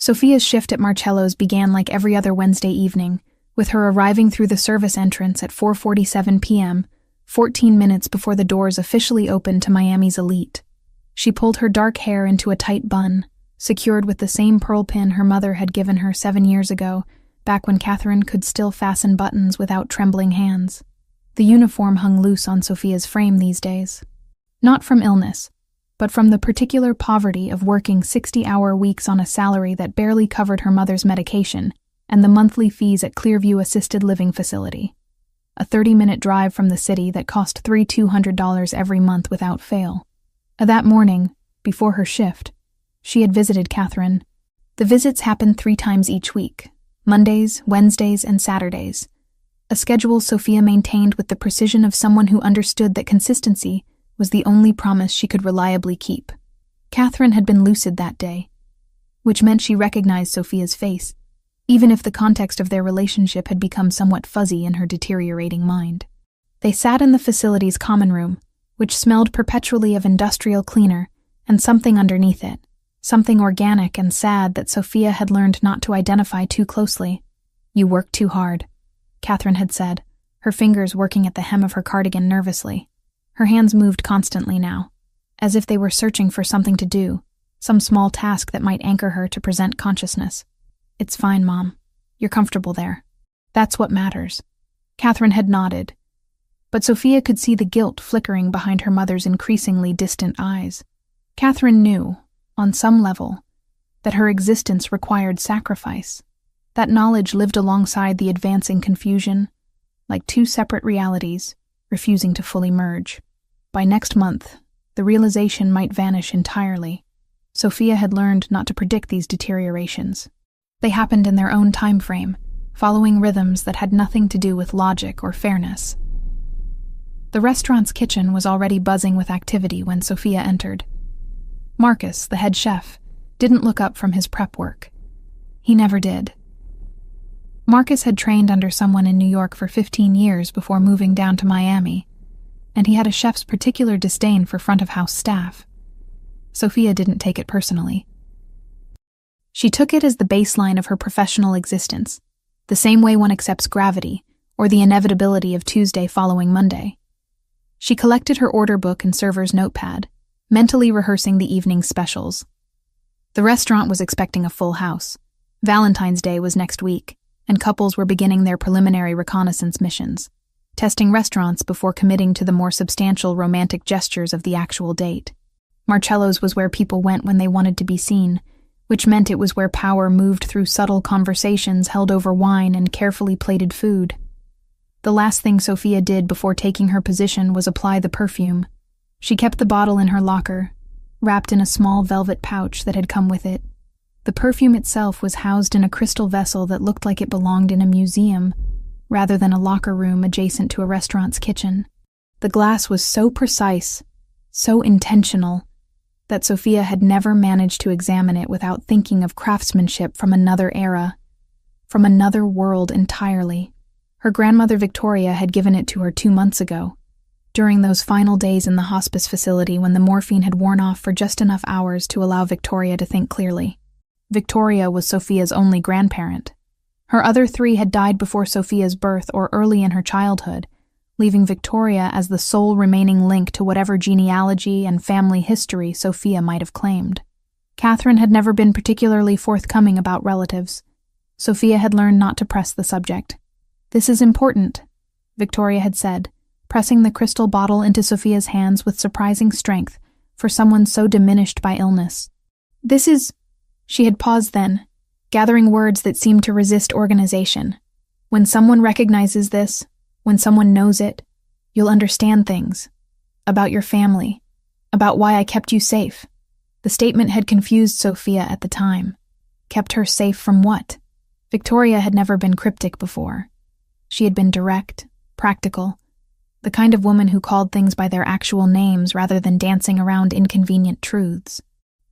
Sophia's shift at Marcello's began like every other Wednesday evening, with her arriving through the service entrance at 4:47 p.m., 14 minutes before the doors officially opened to Miami's elite. She pulled her dark hair into a tight bun, secured with the same pearl pin her mother had given her 7 years ago, back when Catherine could still fasten buttons without trembling hands. The uniform hung loose on Sophia's frame these days. Not from illness, but from the particular poverty of working 60-hour weeks on a salary that barely covered her mother's medication and the monthly fees at Clearview Assisted Living Facility, a 30-minute drive from the city that cost $200 every month without fail. That morning, before her shift, she had visited Catherine. The visits happened 3 times each week, Mondays, Wednesdays, and Saturdays, a schedule Sophia maintained with the precision of someone who understood that consistency was the only promise she could reliably keep. Catherine had been lucid that day, which meant she recognized Sophia's face, even if the context of their relationship had become somewhat fuzzy in her deteriorating mind. They sat in the facility's common room, which smelled perpetually of industrial cleaner and something underneath it, something organic and sad that Sophia had learned not to identify too closely. "You work too hard," Catherine had said, her fingers working at the hem of her cardigan nervously. Her hands moved constantly now, as if they were searching for something to do, some small task that might anchor her to present consciousness. "It's fine, Mom. You're comfortable there. That's what matters." Catherine had nodded, but Sophia could see the guilt flickering behind her mother's increasingly distant eyes. Catherine knew, on some level, that her existence required sacrifice. That knowledge lived alongside the advancing confusion, like 2 separate realities, refusing to fully merge. By next month, the realization might vanish entirely. Sophia had learned not to predict these deteriorations. They happened in their own time frame, following rhythms that had nothing to do with logic or fairness. The restaurant's kitchen was already buzzing with activity when Sophia entered. Marcus, the head chef, didn't look up from his prep work. He never did. Marcus had trained under someone in New York for 15 years before moving down to Miami, and he had a chef's particular disdain for front-of-house staff. Sophia didn't take it personally. She took it as the baseline of her professional existence, the same way one accepts gravity or the inevitability of Tuesday following Monday. She collected her order book and server's notepad, mentally rehearsing the evening's specials. The restaurant was expecting a full house. Valentine's Day was next week, and couples were beginning their preliminary reconnaissance missions, testing restaurants before committing to the more substantial romantic gestures of the actual date. Marcello's was where people went when they wanted to be seen, which meant it was where power moved through subtle conversations held over wine and carefully plated food. The last thing Sophia did before taking her position was apply the perfume. She kept the bottle in her locker, wrapped in a small velvet pouch that had come with it. The perfume itself was housed in a crystal vessel that looked like it belonged in a museum, rather than a locker room adjacent to a restaurant's kitchen. The glass was so precise, so intentional, that Sophia had never managed to examine it without thinking of craftsmanship from another era, from another world entirely. Her grandmother Victoria had given it to her 2 months ago, during those final days in the hospice facility when the morphine had worn off for just enough hours to allow Victoria to think clearly. Victoria was Sophia's only grandparent. Her other 3 had died before Sophia's birth or early in her childhood, leaving Victoria as the sole remaining link to whatever genealogy and family history Sophia might have claimed. Catherine had never been particularly forthcoming about relatives. Sophia had learned not to press the subject. "This is important," Victoria had said, pressing the crystal bottle into Sophia's hands with surprising strength for someone so diminished by illness. "This is—" She had paused then, gathering words that seemed to resist organization. "When someone recognizes this, when someone knows it, you'll understand things. About your family. About why I kept you safe." The statement had confused Sophia at the time. Kept her safe from what? Victoria had never been cryptic before. She had been direct, practical, the kind of woman who called things by their actual names rather than dancing around inconvenient truths.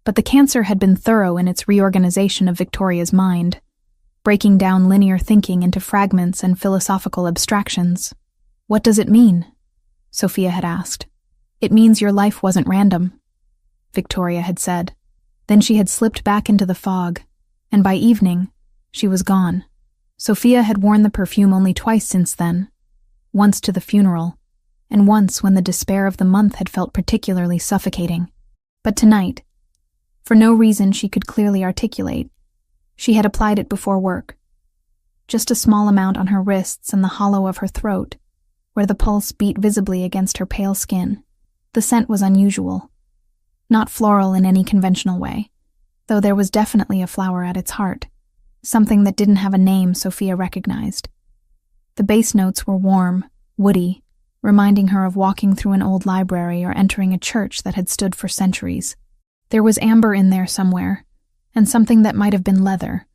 But the cancer had been thorough in its reorganization of Victoria's mind, breaking down linear thinking into fragments and philosophical abstractions. "What does it mean?" Sophia had asked. "It means your life wasn't random," Victoria had said. Then she had slipped back into the fog, and by evening, she was gone. Sophia had worn the perfume only twice since then, once to the funeral, and once when the despair of the month had felt particularly suffocating. But tonight, for no reason she could clearly articulate, she had applied it before work. Just a small amount on her wrists and the hollow of her throat, where the pulse beat visibly against her pale skin. The scent was unusual. Not floral in any conventional way, though there was definitely a flower at its heart, something that didn't have a name Sophia recognized. The base notes were warm, woody, reminding her of walking through an old library or entering a church that had stood for centuries. There was amber in there somewhere, and something that might have been leather,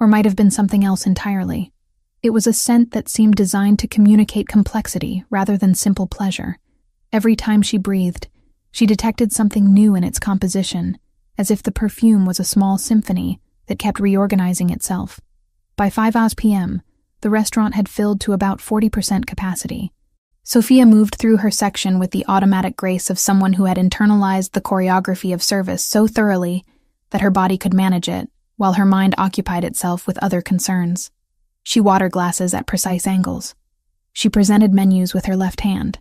or might have been something else entirely. It was a scent that seemed designed to communicate complexity rather than simple pleasure. Every time she breathed, she detected something new in its composition, as if the perfume was a small symphony that kept reorganizing itself. By 5 p.m., the restaurant had filled to about 40% capacity. Sophia moved through her section with the automatic grace of someone who had internalized the choreography of service so thoroughly that her body could manage it, while her mind occupied itself with other concerns. She water glasses at precise angles. She presented menus with her left hand.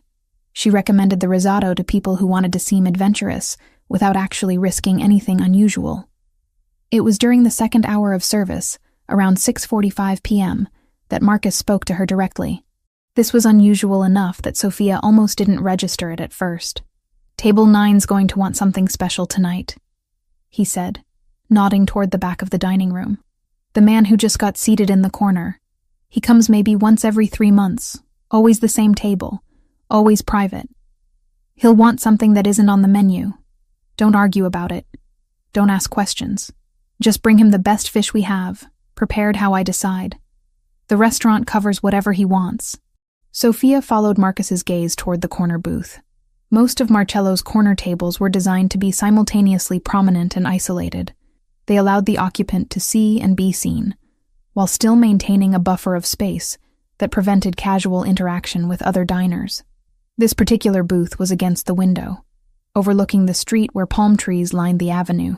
She recommended the risotto to people who wanted to seem adventurous without actually risking anything unusual. It was during the second hour of service, around 6:45 p.m., that Marcus spoke to her directly. This was unusual enough that Sophia almost didn't register it at first. "Table 9's going to want something special tonight," he said, nodding toward the back of the dining room. "The man who just got seated in the corner. He comes maybe once every 3 months, always the same table, always private. He'll want something that isn't on the menu. Don't argue about it. Don't ask questions. Just bring him the best fish we have, prepared how I decide. The restaurant covers whatever he wants." Sophia followed Marcus's gaze toward the corner booth. Most of Marcello's corner tables were designed to be simultaneously prominent and isolated. They allowed the occupant to see and be seen, while still maintaining a buffer of space that prevented casual interaction with other diners. This particular booth was against the window, overlooking the street where palm trees lined the avenue,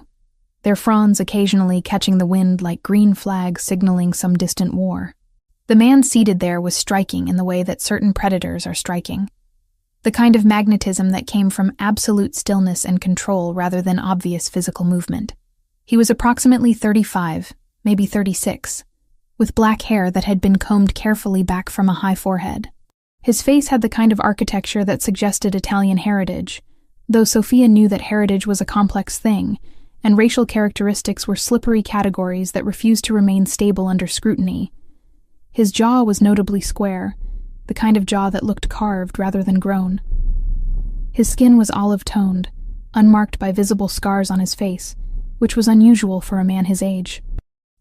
their fronds occasionally catching the wind like green flags signaling some distant war. The man seated there was striking in the way that certain predators are striking, the kind of magnetism that came from absolute stillness and control rather than obvious physical movement. He was approximately 35, maybe 36, with black hair that had been combed carefully back from a high forehead. His face had the kind of architecture that suggested Italian heritage, though Sophia knew that heritage was a complex thing, and racial characteristics were slippery categories that refused to remain stable under scrutiny. His jaw was notably square, the kind of jaw that looked carved rather than grown. His skin was olive-toned, unmarked by visible scars on his face, which was unusual for a man his age.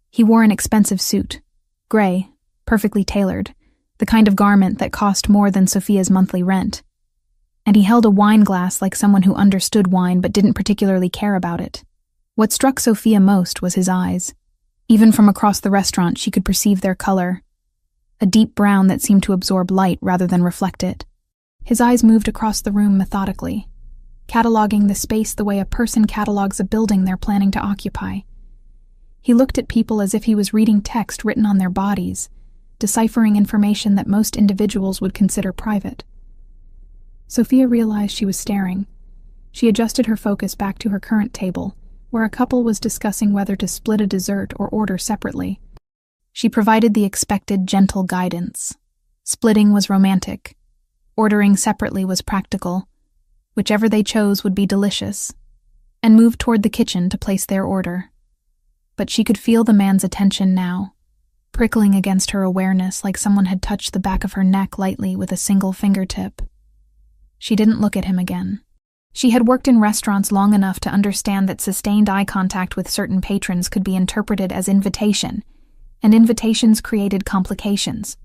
He wore an expensive suit, gray, perfectly tailored, the kind of garment that cost more than Sophia's monthly rent. And he held a wine glass like someone who understood wine but didn't particularly care about it. What struck Sophia most was his eyes. Even from across the restaurant, she could perceive their color, a deep brown that seemed to absorb light rather than reflect it. His eyes moved across the room methodically, cataloging the space the way a person catalogs a building they're planning to occupy. He looked at people as if he was reading text written on their bodies, deciphering information that most individuals would consider private. Sophia realized she was staring. She adjusted her focus back to her current table, where a couple was discussing whether to split a dessert or order separately. She provided the expected gentle guidance. Splitting was romantic. Ordering separately was practical. Whichever they chose would be delicious, and moved toward the kitchen to place their order. But she could feel the man's attention now, prickling against her awareness like someone had touched the back of her neck lightly with a single fingertip. She didn't look at him again. She had worked in restaurants long enough to understand that sustained eye contact with certain patrons could be interpreted as invitation, and invitations created complications.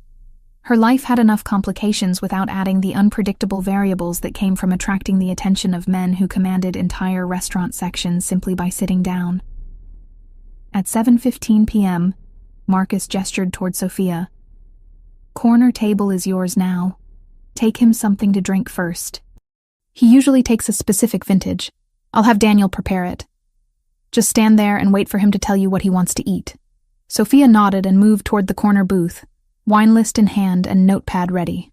Her life had enough complications without adding the unpredictable variables that came from attracting the attention of men who commanded entire restaurant sections simply by sitting down. At 7:15 p.m., Marcus gestured toward Sophia. "Corner table is yours now. Take him something to drink first. He usually takes a specific vintage. I'll have Daniel prepare it." Just stand there and wait for him to tell you what he wants to eat." Sophia nodded and moved toward the corner booth, wine list in hand and notepad ready.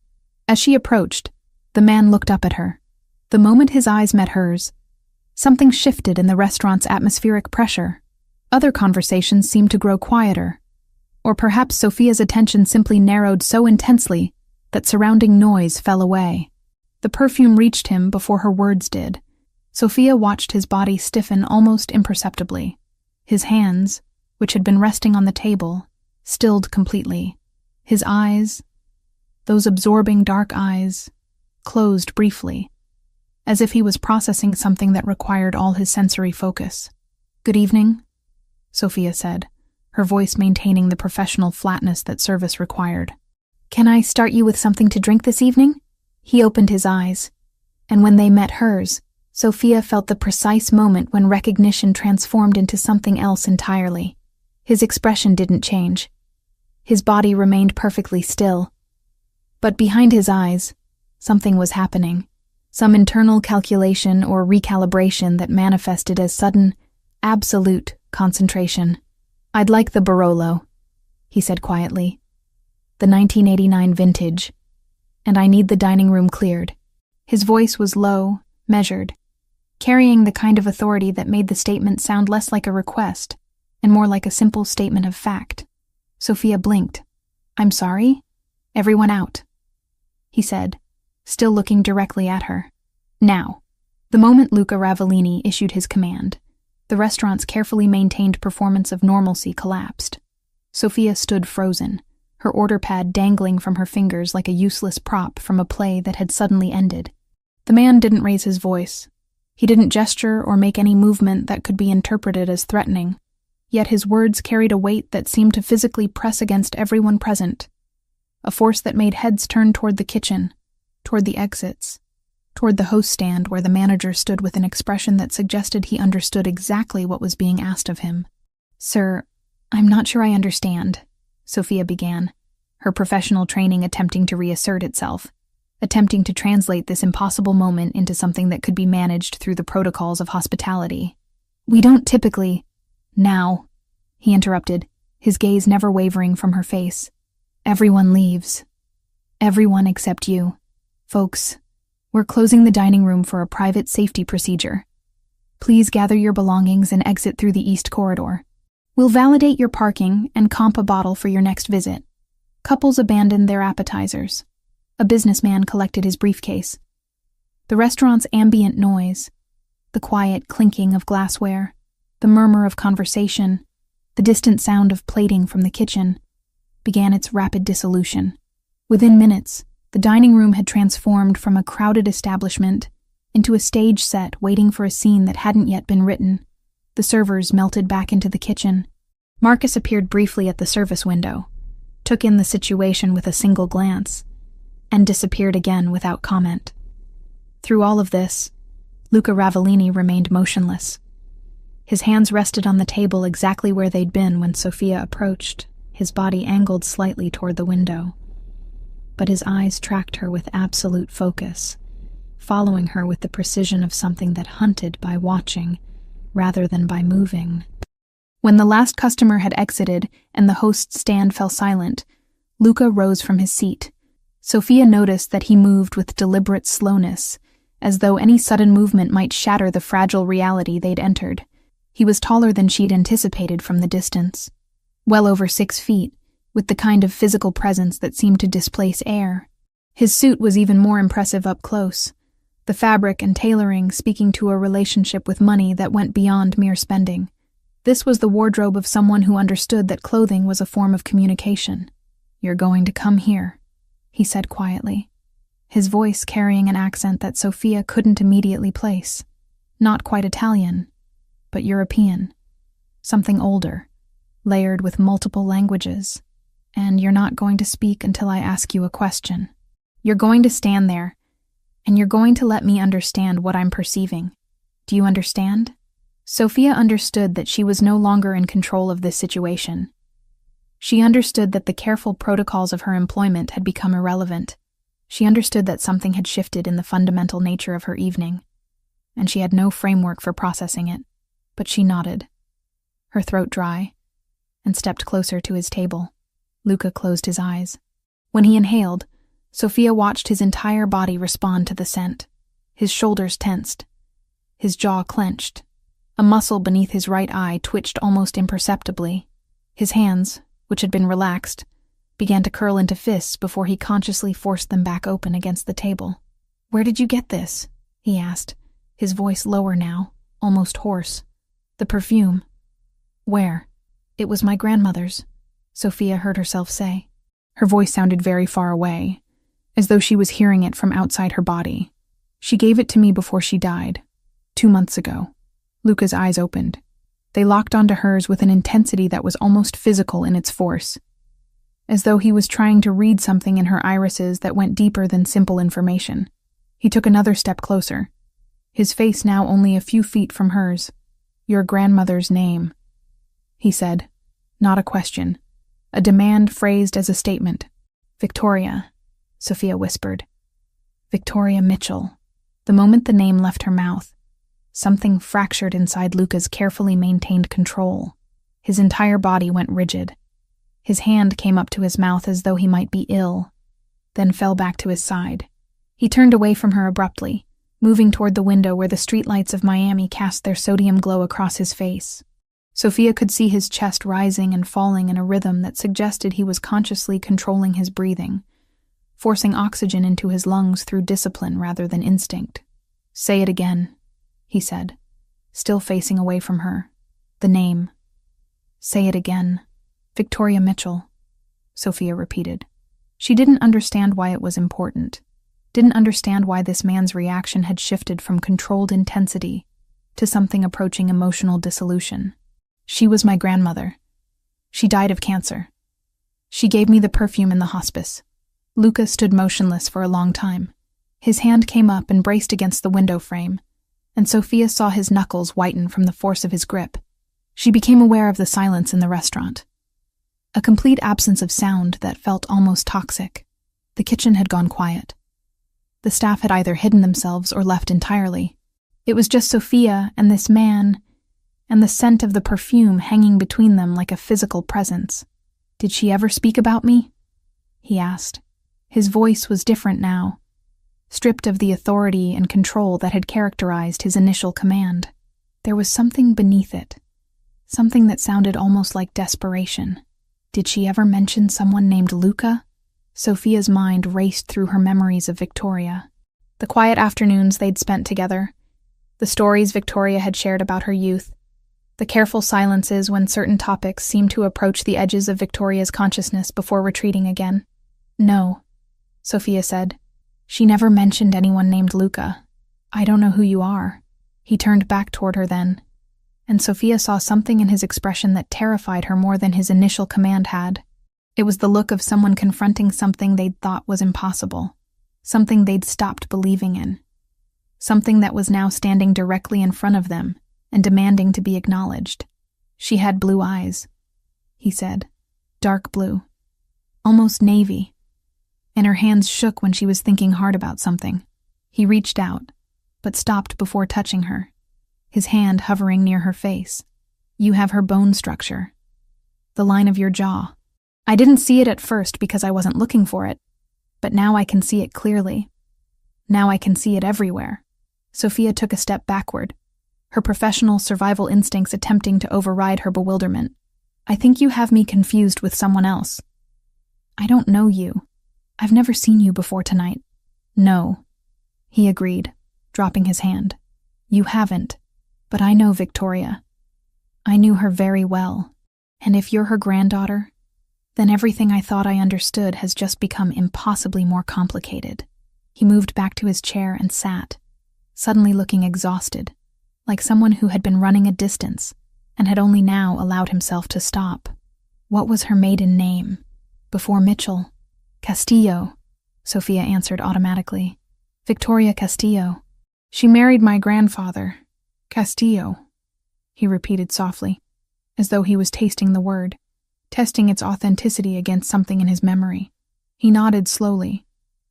As she approached, the man looked up at her. The moment his eyes met hers, something shifted in the restaurant's atmospheric pressure. Other conversations seemed to grow quieter. Or perhaps Sophia's attention simply narrowed so intensely that surrounding noise fell away. The perfume reached him before her words did. Sophia watched his body stiffen almost imperceptibly. His hands, which had been resting on the table, stilled completely. His eyes, those absorbing dark eyes, closed briefly, as if he was processing something that required all his sensory focus. "Good evening," Sophia said, her voice maintaining the professional flatness that service required. "Can I start you with something to drink this evening?" He opened his eyes, and when they met hers, Sophia felt the precise moment when recognition transformed into something else entirely. His expression didn't change. His body remained perfectly still. But behind his eyes, something was happening. Some internal calculation or recalibration that manifested as sudden, absolute concentration. "I'd like the Barolo," he said quietly. "The 1989 vintage. And I need the dining room cleared." His voice was low, measured, carrying the kind of authority that made the statement sound less like a request and more like a simple statement of fact. Sophia blinked. "I'm sorry? Everyone out," he said, still looking directly at her. "Now." The moment Luca Ravellini issued his command, the restaurant's carefully maintained performance of normalcy collapsed. Sophia stood frozen, her order pad dangling from her fingers like a useless prop from a play that had suddenly ended. The man didn't raise his voice. He didn't gesture or make any movement that could be interpreted as threatening, yet his words carried a weight that seemed to physically press against everyone present, a force that made heads turn toward the kitchen, toward the exits, toward the host stand where the manager stood with an expression that suggested he understood exactly what was being asked of him. "Sir, I'm not sure I understand," Sophia began, her professional training attempting to reassert itself, attempting to translate this impossible moment into something that could be managed through the protocols of hospitality. "We don't typically—" "Now," he interrupted, his gaze never wavering from her face. "Everyone leaves. Everyone except you. Folks, we're closing the dining room for a private safety procedure. Please gather your belongings and exit through the east corridor. We'll validate your parking and comp a bottle for your next visit." Couples abandoned their appetizers. A businessman collected his briefcase. The restaurant's ambient noise, the quiet clinking of glassware, the murmur of conversation, the distant sound of plating from the kitchen, began its rapid dissolution. Within minutes, the dining room had transformed from a crowded establishment into a stage set waiting for a scene that hadn't yet been written. The servers melted back into the kitchen. Marcus appeared briefly at the service window, took in the situation with a single glance, and disappeared again without comment. Through all of this, Luca Ravellini remained motionless. His hands rested on the table exactly where they'd been when Sophia approached, his body angled slightly toward the window. But his eyes tracked her with absolute focus, following her with the precision of something that hunted by watching, rather than by moving. When the last customer had exited and the host's stand fell silent, Luca rose from his seat. Sophia noticed that he moved with deliberate slowness, as though any sudden movement might shatter the fragile reality they'd entered. He was taller than she'd anticipated from the distance, well over 6 feet, with the kind of physical presence that seemed to displace air. His suit was even more impressive up close, the fabric and tailoring speaking to a relationship with money that went beyond mere spending. This was the wardrobe of someone who understood that clothing was a form of communication. "You're going to come here," he said quietly, his voice carrying an accent that Sophia couldn't immediately place. Not quite Italian, but European. Something older, layered with multiple languages. "And you're not going to speak until I ask you a question. You're going to stand there, and you're going to let me understand what I'm perceiving. Do you understand?" Sophia understood that she was no longer in control of this situation. She understood that the careful protocols of her employment had become irrelevant. She understood that something had shifted in the fundamental nature of her evening, and she had no framework for processing it. but she nodded, her throat dry, and stepped closer to his table. Luca closed his eyes. When he inhaled, Sophia watched his entire body respond to the scent. His shoulders tensed, his jaw clenched. A muscle beneath his right eye twitched almost imperceptibly. His hands, which had been relaxed, began to curl into fists before he consciously forced them back open against the table. "Where did you get this?" he asked, his voice lower now, almost hoarse. "The perfume." "Where?" "It was my grandmother's," Sophia heard herself say. Her voice sounded very far away, as though she was hearing it from outside her body. "She gave it to me before she died, 2 months ago." Luca's eyes opened. They locked onto hers with an intensity that was almost physical in its force, as though he was trying to read something in her irises that went deeper than simple information. He took another step closer, his face now only a few feet from hers. "Your grandmother's name," he said, not a question, a demand phrased as a statement. "Victoria," Sophia whispered. "Victoria Mitchell." The moment the name left her mouth, something fractured inside Luca's carefully maintained control. His entire body went rigid. His hand came up to his mouth as though he might be ill, then fell back to his side. He turned away from her abruptly, moving toward the window where the streetlights of Miami cast their sodium glow across his face. Sophia could see his chest rising and falling in a rhythm that suggested he was consciously controlling his breathing, forcing oxygen into his lungs through discipline rather than instinct. "Say it again," he said, still facing away from her. "The name." "Say it again." "Victoria Mitchell," Sophia repeated. She didn't understand why it was important, didn't understand why this man's reaction had shifted from controlled intensity to something approaching emotional dissolution. "She was my grandmother. She died of cancer. She gave me the perfume in the hospice." Luca stood motionless for a long time. His hand came up and braced against the window frame, and Sophia saw his knuckles whiten from the force of his grip. She became aware of the silence in the restaurant. A complete absence of sound that felt almost toxic. The kitchen had gone quiet. The staff had either hidden themselves or left entirely. It was just Sophia and this man, and the scent of the perfume hanging between them like a physical presence. "Did she ever speak about me?" he asked. His voice was different now, stripped of the authority and control that had characterized his initial command. There was something beneath it, something that sounded almost like desperation. Did she ever mention someone named Luca? Sophia's mind raced through her memories of Victoria. The quiet afternoons they'd spent together, the stories Victoria had shared about her youth, the careful silences when certain topics seemed to approach the edges of Victoria's consciousness before retreating again. "No," Sophia said. "She never mentioned anyone named Luca. I don't know who you are." He turned back toward her then, and Sophia saw something in his expression that terrified her more than his initial command had. It was the look of someone confronting something they'd thought was impossible, something they'd stopped believing in, something that was now standing directly in front of them and demanding to be acknowledged. "She had blue eyes," he said, "dark blue, almost navy, and her hands shook when she was thinking hard about something." He reached out, but stopped before touching her, his hand hovering near her face. "You have her bone structure, the line of your jaw. I didn't see it at first because I wasn't looking for it, but now I can see it clearly. Now I can see it everywhere." Sophia took a step backward, her professional survival instincts attempting to override her bewilderment. "I think you have me confused with someone else. I don't know you. I've never seen you before tonight." "No," he agreed, dropping his hand. "You haven't, but I know Victoria. I knew her very well, and if you're her granddaughter, then everything I thought I understood has just become impossibly more complicated." He moved back to his chair and sat, suddenly looking exhausted, like someone who had been running a distance and had only now allowed himself to stop. "What was her maiden name? Before Mitchell?" "Castillo," Sophia answered automatically. "Victoria Castillo. She married my grandfather. Castillo," he repeated softly, as though he was tasting the word, testing its authenticity against something in his memory. He nodded slowly,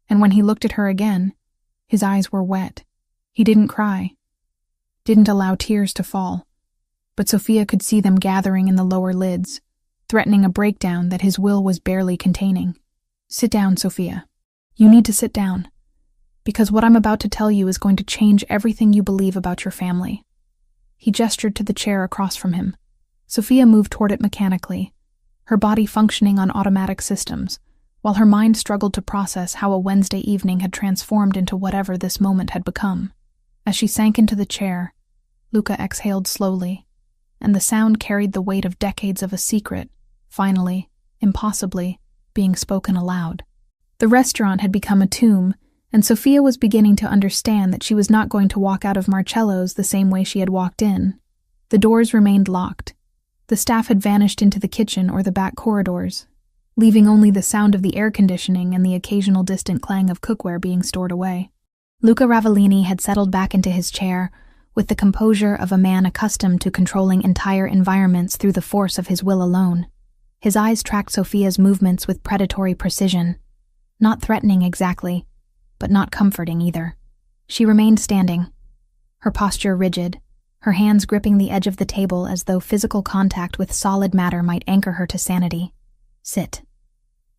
and when he looked at her again, his eyes were wet. He didn't cry, didn't allow tears to fall, but Sophia could see them gathering in the lower lids, threatening a breakdown that his will was barely containing. "Sit down, Sophia. You need to sit down, because what I'm about to tell you is going to change everything you believe about your family." He gestured to the chair across from him. Sophia moved toward it mechanically, her body functioning on automatic systems, while her mind struggled to process how a Wednesday evening had transformed into whatever this moment had become. As she sank into the chair, Luca exhaled slowly, and the sound carried the weight of decades of a secret, finally, impossibly, being spoken aloud. The restaurant had become a tomb, and Sophia was beginning to understand that she was not going to walk out of Marcello's the same way she had walked in. The doors remained locked. The staff had vanished into the kitchen or the back corridors, leaving only the sound of the air conditioning and the occasional distant clang of cookware being stored away. Luca Ravellini had settled back into his chair with the composure of a man accustomed to controlling entire environments through the force of his will alone. His eyes tracked Sophia's movements with predatory precision, not threatening exactly, but not comforting either. She remained standing, her posture rigid, her hands gripping the edge of the table as though physical contact with solid matter might anchor her to sanity. "Sit,"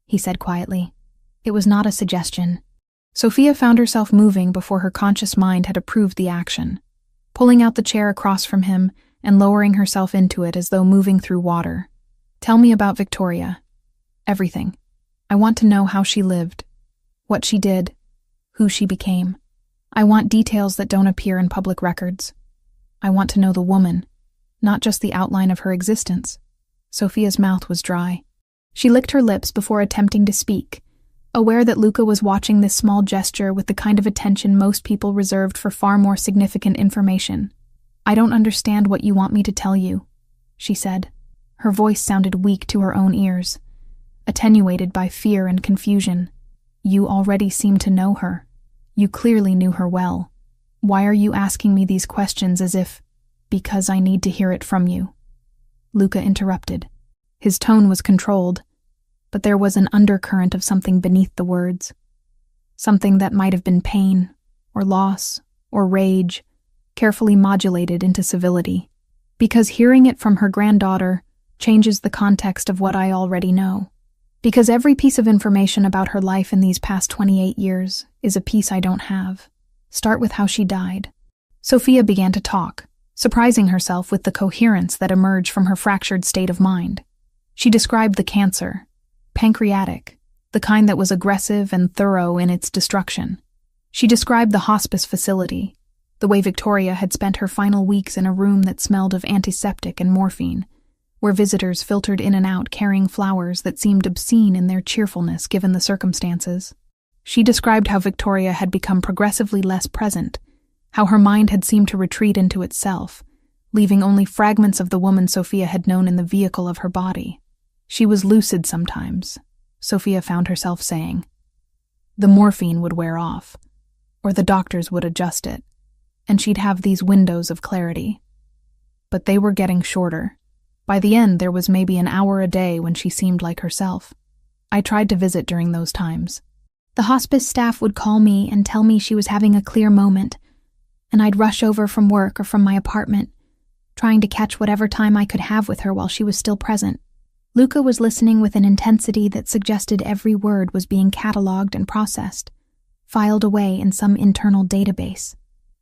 he said quietly. It was not a suggestion. Sophia found herself moving before her conscious mind had approved the action, pulling out the chair across from him and lowering herself into it as though moving through water. "Tell me about Victoria. Everything. I want to know how she lived, what she did, who she became. I want details that don't appear in public records. I want to know the woman, not just the outline of her existence." Sophia's mouth was dry. She licked her lips before attempting to speak, aware that Luca was watching this small gesture with the kind of attention most people reserved for far more significant information. "I don't understand what you want me to tell you," she said. Her voice sounded weak to her own ears, attenuated by fear and confusion. "You already seem to know her. You clearly knew her well. Why are you asking me these questions as if, because I need to hear it from you?" Luca interrupted. His tone was controlled, but there was an undercurrent of something beneath the words. Something that might have been pain, or loss, or rage, carefully modulated into civility. "Because hearing it from her granddaughter changes the context of what I already know. Because every piece of information about her life in these past 28 years is a piece I don't have. Start with how she died." Sophia began to talk, surprising herself with the coherence that emerged from her fractured state of mind. She described the cancer, pancreatic, the kind that was aggressive and thorough in its destruction. She described the hospice facility, the way Victoria had spent her final weeks in a room that smelled of antiseptic and morphine, where visitors filtered in and out carrying flowers that seemed obscene in their cheerfulness given the circumstances. She described how Victoria had become progressively less present, how her mind had seemed to retreat into itself, leaving only fragments of the woman Sophia had known in the vehicle of her body. She was lucid sometimes, Sophia found herself saying. The morphine would wear off, or the doctors would adjust it, and she'd have these windows of clarity. But they were getting shorter. By the end, there was maybe an hour a day when she seemed like herself. I tried to visit during those times. The hospice staff would call me and tell me she was having a clear moment, and I'd rush over from work or from my apartment, trying to catch whatever time I could have with her while she was still present. Luca was listening with an intensity that suggested every word was being catalogued and processed, filed away in some internal database.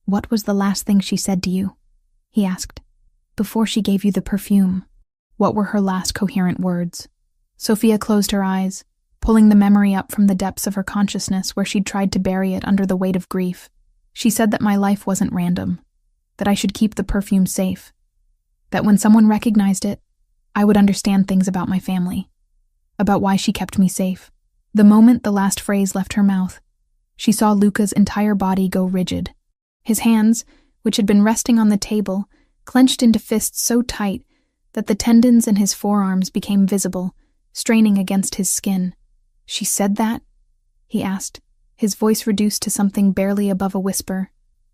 "What was the last thing she said to you?" he asked. "Before she gave you the perfume, what were her last coherent words?" Sophia closed her eyes, pulling the memory up from the depths of her consciousness where she'd tried to bury it under the weight of grief. She said that my life wasn't random, that I should keep the perfume safe, that when someone recognized it, I would understand things about my family, about why she kept me safe. The moment the last phrase left her mouth, she saw Luca's entire body go rigid. His hands, which had been resting on the table, clenched into fists so tight that the tendons in his forearms became visible, straining against his skin. "She said that?" he asked, his voice reduced to something barely above a whisper.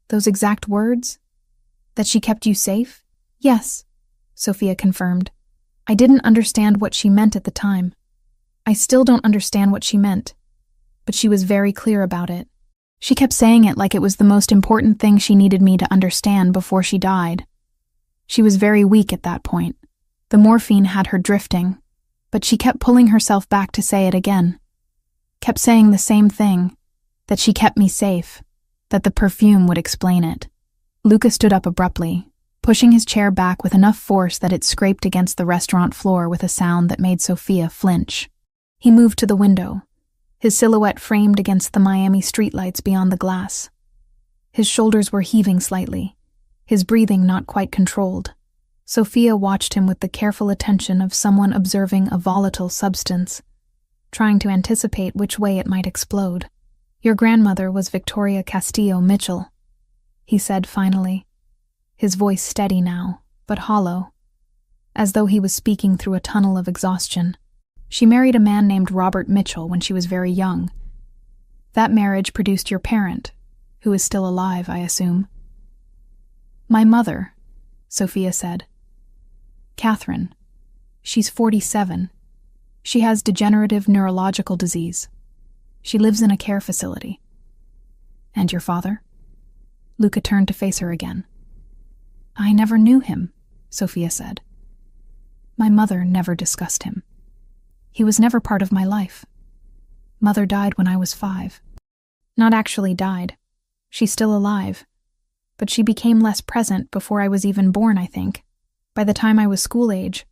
"Those exact words? That she kept you safe?" "Yes," Sophia confirmed. "I didn't understand what she meant at the time. I still don't understand what she meant, but she was very clear about it. She kept saying it like it was the most important thing she needed me to understand before she died. She was very weak at that point. The morphine had her drifting, but she kept pulling herself back to say it again. Kept saying the same thing, that she kept me safe, that the perfume would explain it. Luca stood up abruptly, pushing his chair back with enough force that it scraped against the restaurant floor with a sound that made Sophia flinch. He moved to the window, his silhouette framed against the Miami streetlights beyond the glass. His shoulders were heaving slightly, his breathing not quite controlled. Sophia watched him with the careful attention of someone observing a volatile substance, trying to anticipate which way it might explode. "Your grandmother was Victoria Castillo Mitchell," he said finally, his voice steady now, but hollow, as though he was speaking through a tunnel of exhaustion. "She married a man named Robert Mitchell when she was very young. That marriage produced your parent, who is still alive, I assume." "My mother," Sophia said. "Catherine. She's 47. She has degenerative neurological disease. She lives in a care facility." "And your father?" Luca turned to face her again. "I never knew him," Sophia said. "My mother never discussed him. He was never part of my life. Mother died when I was 5. Not actually died. She's still alive. But she became less present before I was even born, I think. By the time I was school age,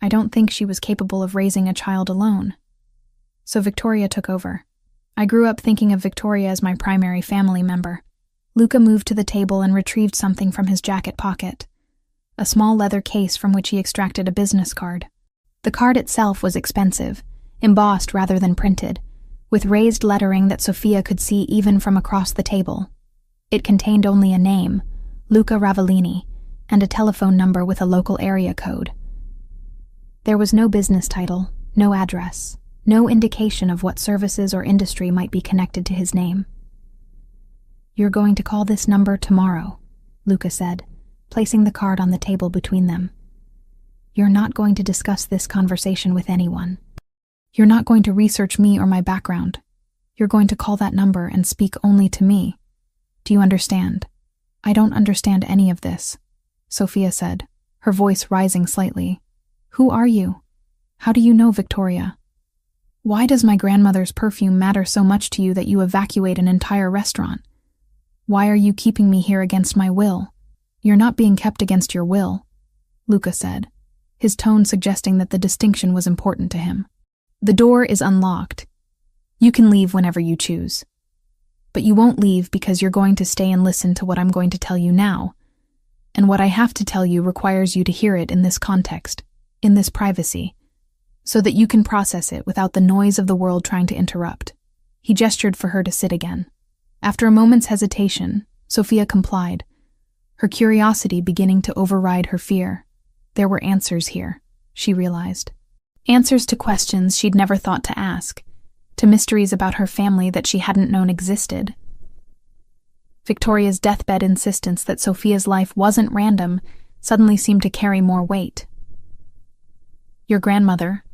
I don't think she was capable of raising a child alone. So Victoria took over. I grew up thinking of Victoria as my primary family member." Luca moved to the table and retrieved something from his jacket pocket, a small leather case from which he extracted a business card. The card itself was expensive, embossed rather than printed, with raised lettering that Sophia could see even from across the table. It contained only a name, Luca Ravellini, and a telephone number with a local area code. There was no business title, no address, no indication of what services or industry might be connected to his name. "You're going to call this number tomorrow," Luca said, placing the card on the table between them. "You're not going to discuss this conversation with anyone. You're not going to research me or my background. You're going to call that number and speak only to me. Do you understand?" "I don't understand any of this," Sophia said, her voice rising slightly. "Who are you? How do you know Victoria? Why does my grandmother's perfume matter so much to you that you evacuate an entire restaurant? Why are you keeping me here against my will?" "You're not being kept against your will," Luca said, his tone suggesting that the distinction was important to him. "The door is unlocked. You can leave whenever you choose. But you won't leave because you're going to stay and listen to what I'm going to tell you now. And what I have to tell you requires you to hear it in this context, in this privacy, so that you can process it without the noise of the world trying to interrupt." He gestured for her to sit again. After a moment's hesitation, Sophia complied, her curiosity beginning to override her fear. There were answers here, she realized. Answers to questions she'd never thought to ask, to mysteries about her family that she hadn't known existed. Victoria's deathbed insistence that Sophia's life wasn't random suddenly seemed to carry more weight. "Your grandmother,"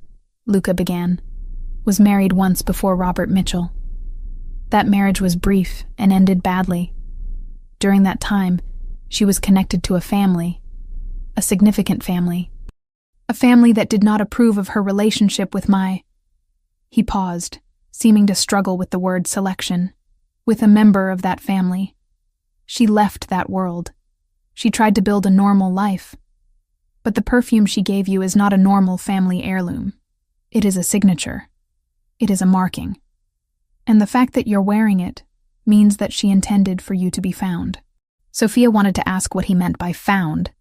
Luca began, "was married once before Robert Mitchell. That marriage was brief and ended badly. During that time, she was connected to a family, a significant family, a family that did not approve of her relationship with my—" He paused, seeming to struggle with the word selection. "With a member of that family. She left that world. She tried to build a normal life. But the perfume she gave you is not a normal family heirloom. It is a signature. It is a marking. And the fact that you're wearing it means that she intended for you to be found." Sophia wanted to ask what he meant by found,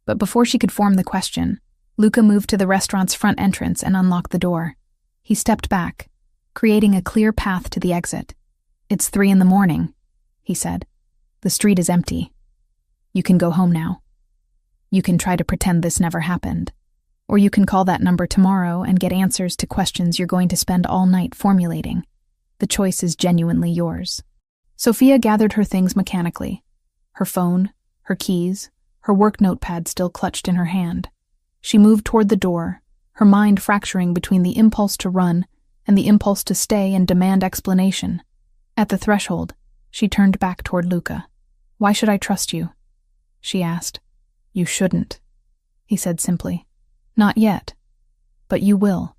but before she could form the question, Luca moved to the restaurant's front entrance and unlocked the door. He stepped back, creating a clear path to the exit. "It's 3 a.m, he said. "The street is empty. You can go home now. You can try to pretend this never happened, or you can call that number tomorrow and get answers to questions you're going to spend all night formulating. The choice is genuinely yours." Sophia gathered her things mechanically, her phone, her keys, her work notepad still clutched in her hand. She moved toward the door, her mind fracturing between the impulse to run and the impulse to stay and demand explanation. At the threshold, she turned back toward Luca. "Why should I trust you?" she asked. "You shouldn't," he said simply. Not yet. But you will,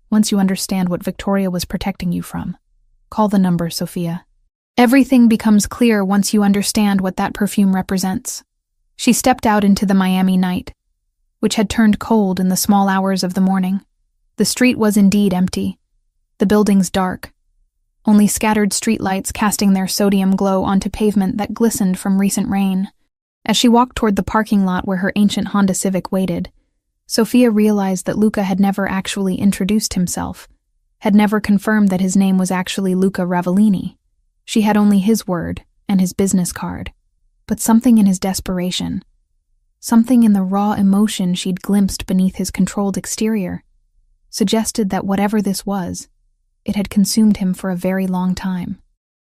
once you understand what Victoria was protecting you from. Call the number, Sophia. Everything becomes clear once you understand what that perfume represents. She stepped out into the Miami night, which had turned cold in the small hours of the morning. The street was indeed empty, the buildings dark, only scattered streetlights casting their sodium glow onto pavement that glistened from recent rain. As she walked toward the parking lot where her ancient Honda Civic waited, Sophia realized that Luca had never actually introduced himself, had never confirmed that his name was actually Luca Ravellini. She had only his word and his business card. But something in his desperation, something in the raw emotion she'd glimpsed beneath his controlled exterior, suggested that whatever this was, it had consumed him for a very long time.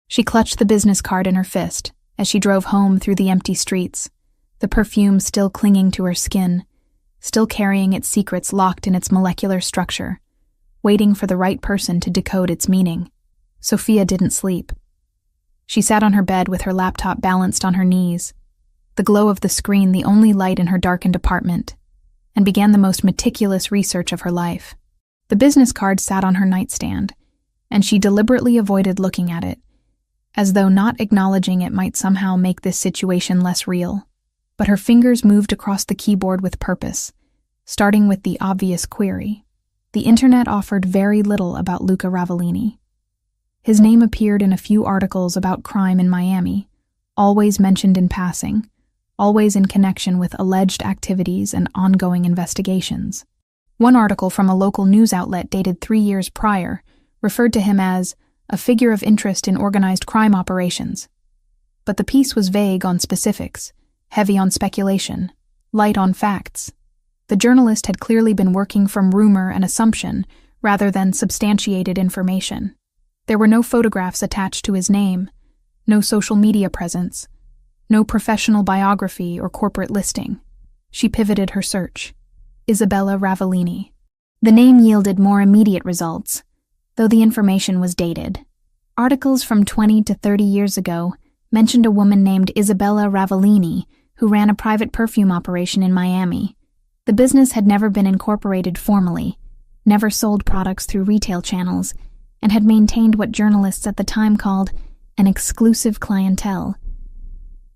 She clutched the business card in her fist as she drove home through the empty streets, the perfume still clinging to her skin, still carrying its secrets locked in its molecular structure, waiting for the right person to decode its meaning. Sophia didn't sleep. She sat on her bed with her laptop balanced on her knees, the glow of the screen the only light in her darkened apartment, and began the most meticulous research of her life. The business card sat on her nightstand, and she deliberately avoided looking at it, as though not acknowledging it might somehow make this situation less real. But her fingers moved across the keyboard with purpose, starting with the obvious query. The internet offered very little about Luca Ravellini. His name appeared in a few articles about crime in Miami, always mentioned in passing, always in connection with alleged activities and ongoing investigations. One article from a local news outlet dated 3 years prior referred to him as a figure of interest in organized crime operations. But the piece was vague on specifics, heavy on speculation, light on facts. The journalist had clearly been working from rumor and assumption rather than substantiated information. There were no photographs attached to his name, no social media presence, no professional biography or corporate listing. She pivoted her search. Isabella Ravellini. The name yielded more immediate results, though the information was dated. Articles from 20 to 30 years ago mentioned a woman named Isabella Ravellini who ran a private perfume operation in Miami. The business had never been incorporated formally, never sold products through retail channels, and had maintained what journalists at the time called an exclusive clientele.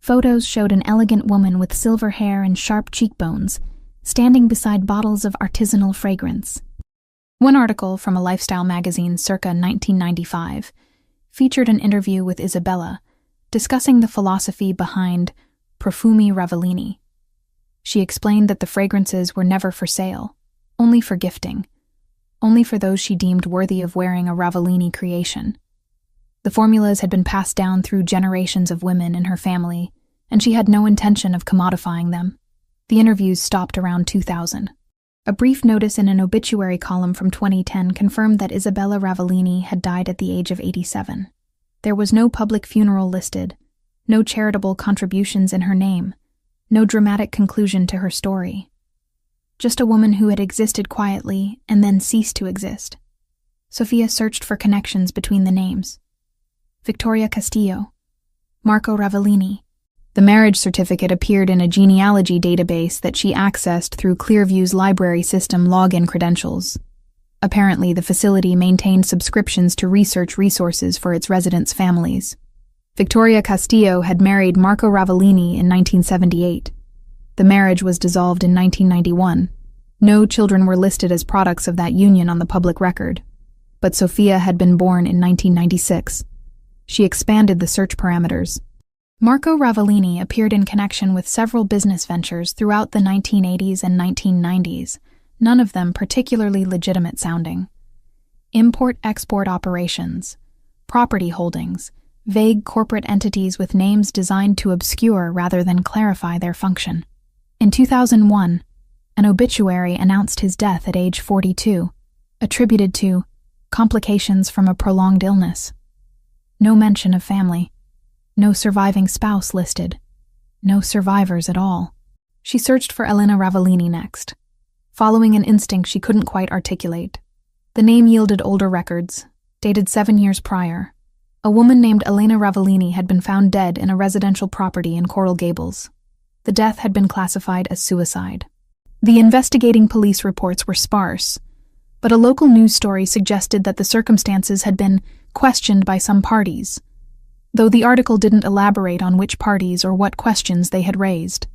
Photos showed an elegant woman with silver hair and sharp cheekbones, standing beside bottles of artisanal fragrance. One article from a lifestyle magazine circa 1995 featured an interview with Isabella, discussing the philosophy behind Perfume Ravellini. She explained that the fragrances were never for sale, only for gifting, only for those she deemed worthy of wearing a Ravellini creation. The formulas had been passed down through generations of women in her family, and she had no intention of commodifying them. The interviews stopped around 2000. A brief notice in an obituary column from 2010 confirmed that Isabella Ravellini had died at the age of 87. There was no public funeral listed, no charitable contributions in her name, no dramatic conclusion to her story. Just a woman who had existed quietly and then ceased to exist. Sophia searched for connections between the names. Victoria Castillo, Marco Ravellini. The marriage certificate appeared in a genealogy database that she accessed through Clearview's library system login credentials. Apparently, the facility maintained subscriptions to research resources for its residents' families. Victoria Castillo had married Marco Ravellini in 1978. The marriage was dissolved in 1991. No children were listed as products of that union on the public record. But Sophia had been born in 1996. She expanded the search parameters. Marco Ravellini appeared in connection with several business ventures throughout the 1980s and 1990s, none of them particularly legitimate sounding. Import-export operations, property holdings, vague corporate entities with names designed to obscure rather than clarify their function. In 2001, an obituary announced his death at age 42, attributed to complications from a prolonged illness. No mention of family. No surviving spouse listed. No survivors at all. She searched for Elena Ravellini next, following an instinct she couldn't quite articulate. The name yielded older records, dated 7 years prior. A woman named Elena Ravellini had been found dead in a residential property in Coral Gables. The death had been classified as suicide. The investigating police reports were sparse, but a local news story suggested that the circumstances had been questioned by some parties, though the article didn't elaborate on which parties or what questions they had raised.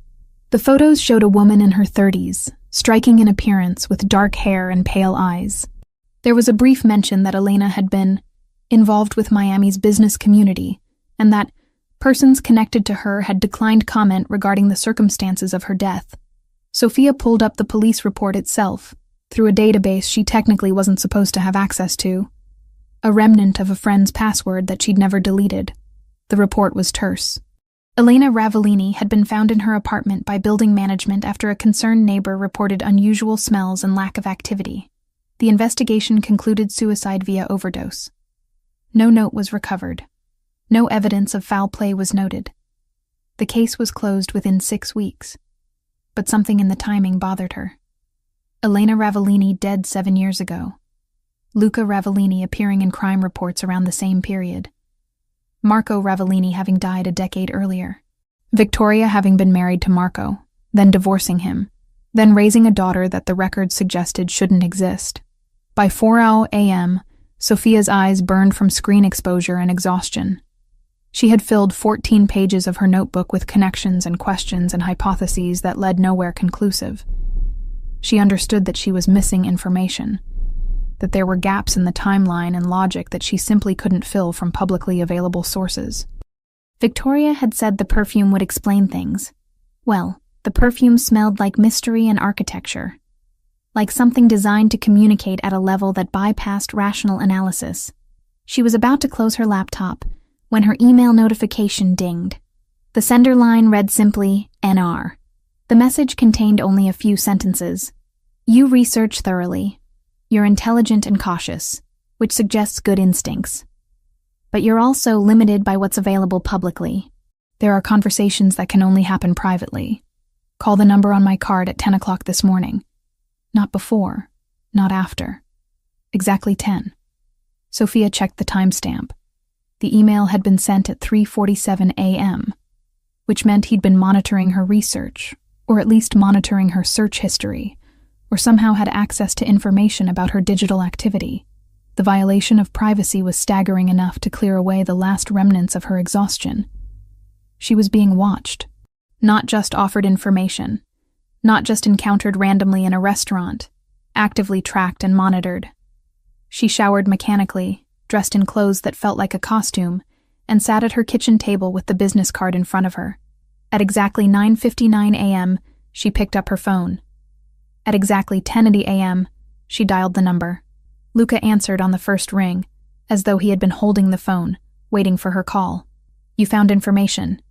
The photos showed a woman in her 30s, striking in appearance with dark hair and pale eyes. There was a brief mention that Elena had been involved with Miami's business community, and that persons connected to her had declined comment regarding the circumstances of her death. Sophia pulled up the police report itself, through a database she technically wasn't supposed to have access to, a remnant of a friend's password that she'd never deleted. The report was terse. Elena Ravellini had been found in her apartment by building management after a concerned neighbor reported unusual smells and lack of activity. The investigation concluded suicide via overdose. No note was recovered. No evidence of foul play was noted. The case was closed within 6 weeks, but something in the timing bothered her. Elena Ravellini dead 7 years ago. Luca Ravellini appearing in crime reports around the same period. Marco Ravellini having died a decade earlier. Victoria having been married to Marco, then divorcing him, then raising a daughter that the records suggested shouldn't exist. By 4 a.m., Sophia's eyes burned from screen exposure and exhaustion. She had filled 14 pages of her notebook with connections and questions and hypotheses that led nowhere conclusive. She understood that she was missing information, that there were gaps in the timeline and logic that she simply couldn't fill from publicly available sources. Victoria had said the perfume would explain things. Well, the perfume smelled like mystery and architecture, like something designed to communicate at a level that bypassed rational analysis. She was about to close her laptop when her email notification dinged. The sender line read simply, NR. The message contained only a few sentences. You research thoroughly. You're intelligent and cautious, which suggests good instincts. But you're also limited by what's available publicly. There are conversations that can only happen privately. Call the number on my card at 10 o'clock this morning. Not before, not after. Exactly 10. Sophia checked the timestamp. The email had been sent at 3:47 a.m., which meant he'd been monitoring her research, or at least monitoring her search history, or somehow had access to information about her digital activity. The violation of privacy was staggering enough to clear away the last remnants of her exhaustion. She was being watched, not just offered information, not just encountered randomly in a restaurant, actively tracked and monitored. She showered mechanically, dressed in clothes that felt like a costume, and sat at her kitchen table with the business card in front of her. At exactly 9:59 a.m., she picked up her phone. At exactly 10:80 a.m., she dialed the number. Luca answered on the first ring, as though he had been holding the phone, waiting for her call. You found information,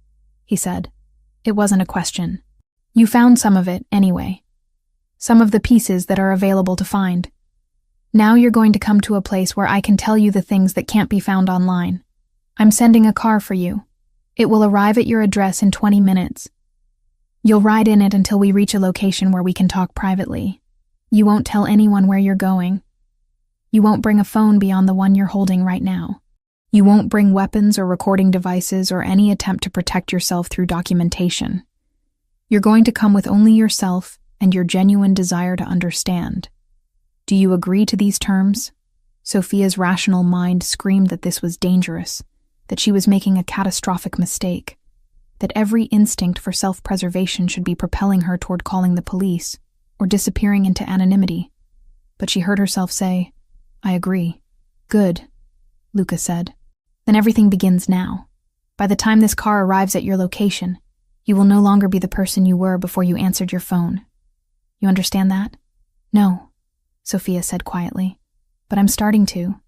he said. It wasn't a question. You found some of it, anyway. Some of the pieces that are available to find. Now you're going to come to a place where I can tell you the things that can't be found online. I'm sending a car for you. It will arrive at your address in 20 minutes. You'll ride in it until we reach a location where we can talk privately. You won't tell anyone where you're going. You won't bring a phone beyond the one you're holding right now. You won't bring weapons or recording devices or any attempt to protect yourself through documentation. You're going to come with only yourself and your genuine desire to understand. Do you agree to these terms? Sophia's rational mind screamed that this was dangerous, that she was making a catastrophic mistake, that every instinct for self-preservation should be propelling her toward calling the police or disappearing into anonymity. But she heard herself say, I agree. Good, Luca said. Then everything begins now. By the time this car arrives at your location, you will no longer be the person you were before you answered your phone. You understand that? No, Sophia said quietly. But I'm starting to.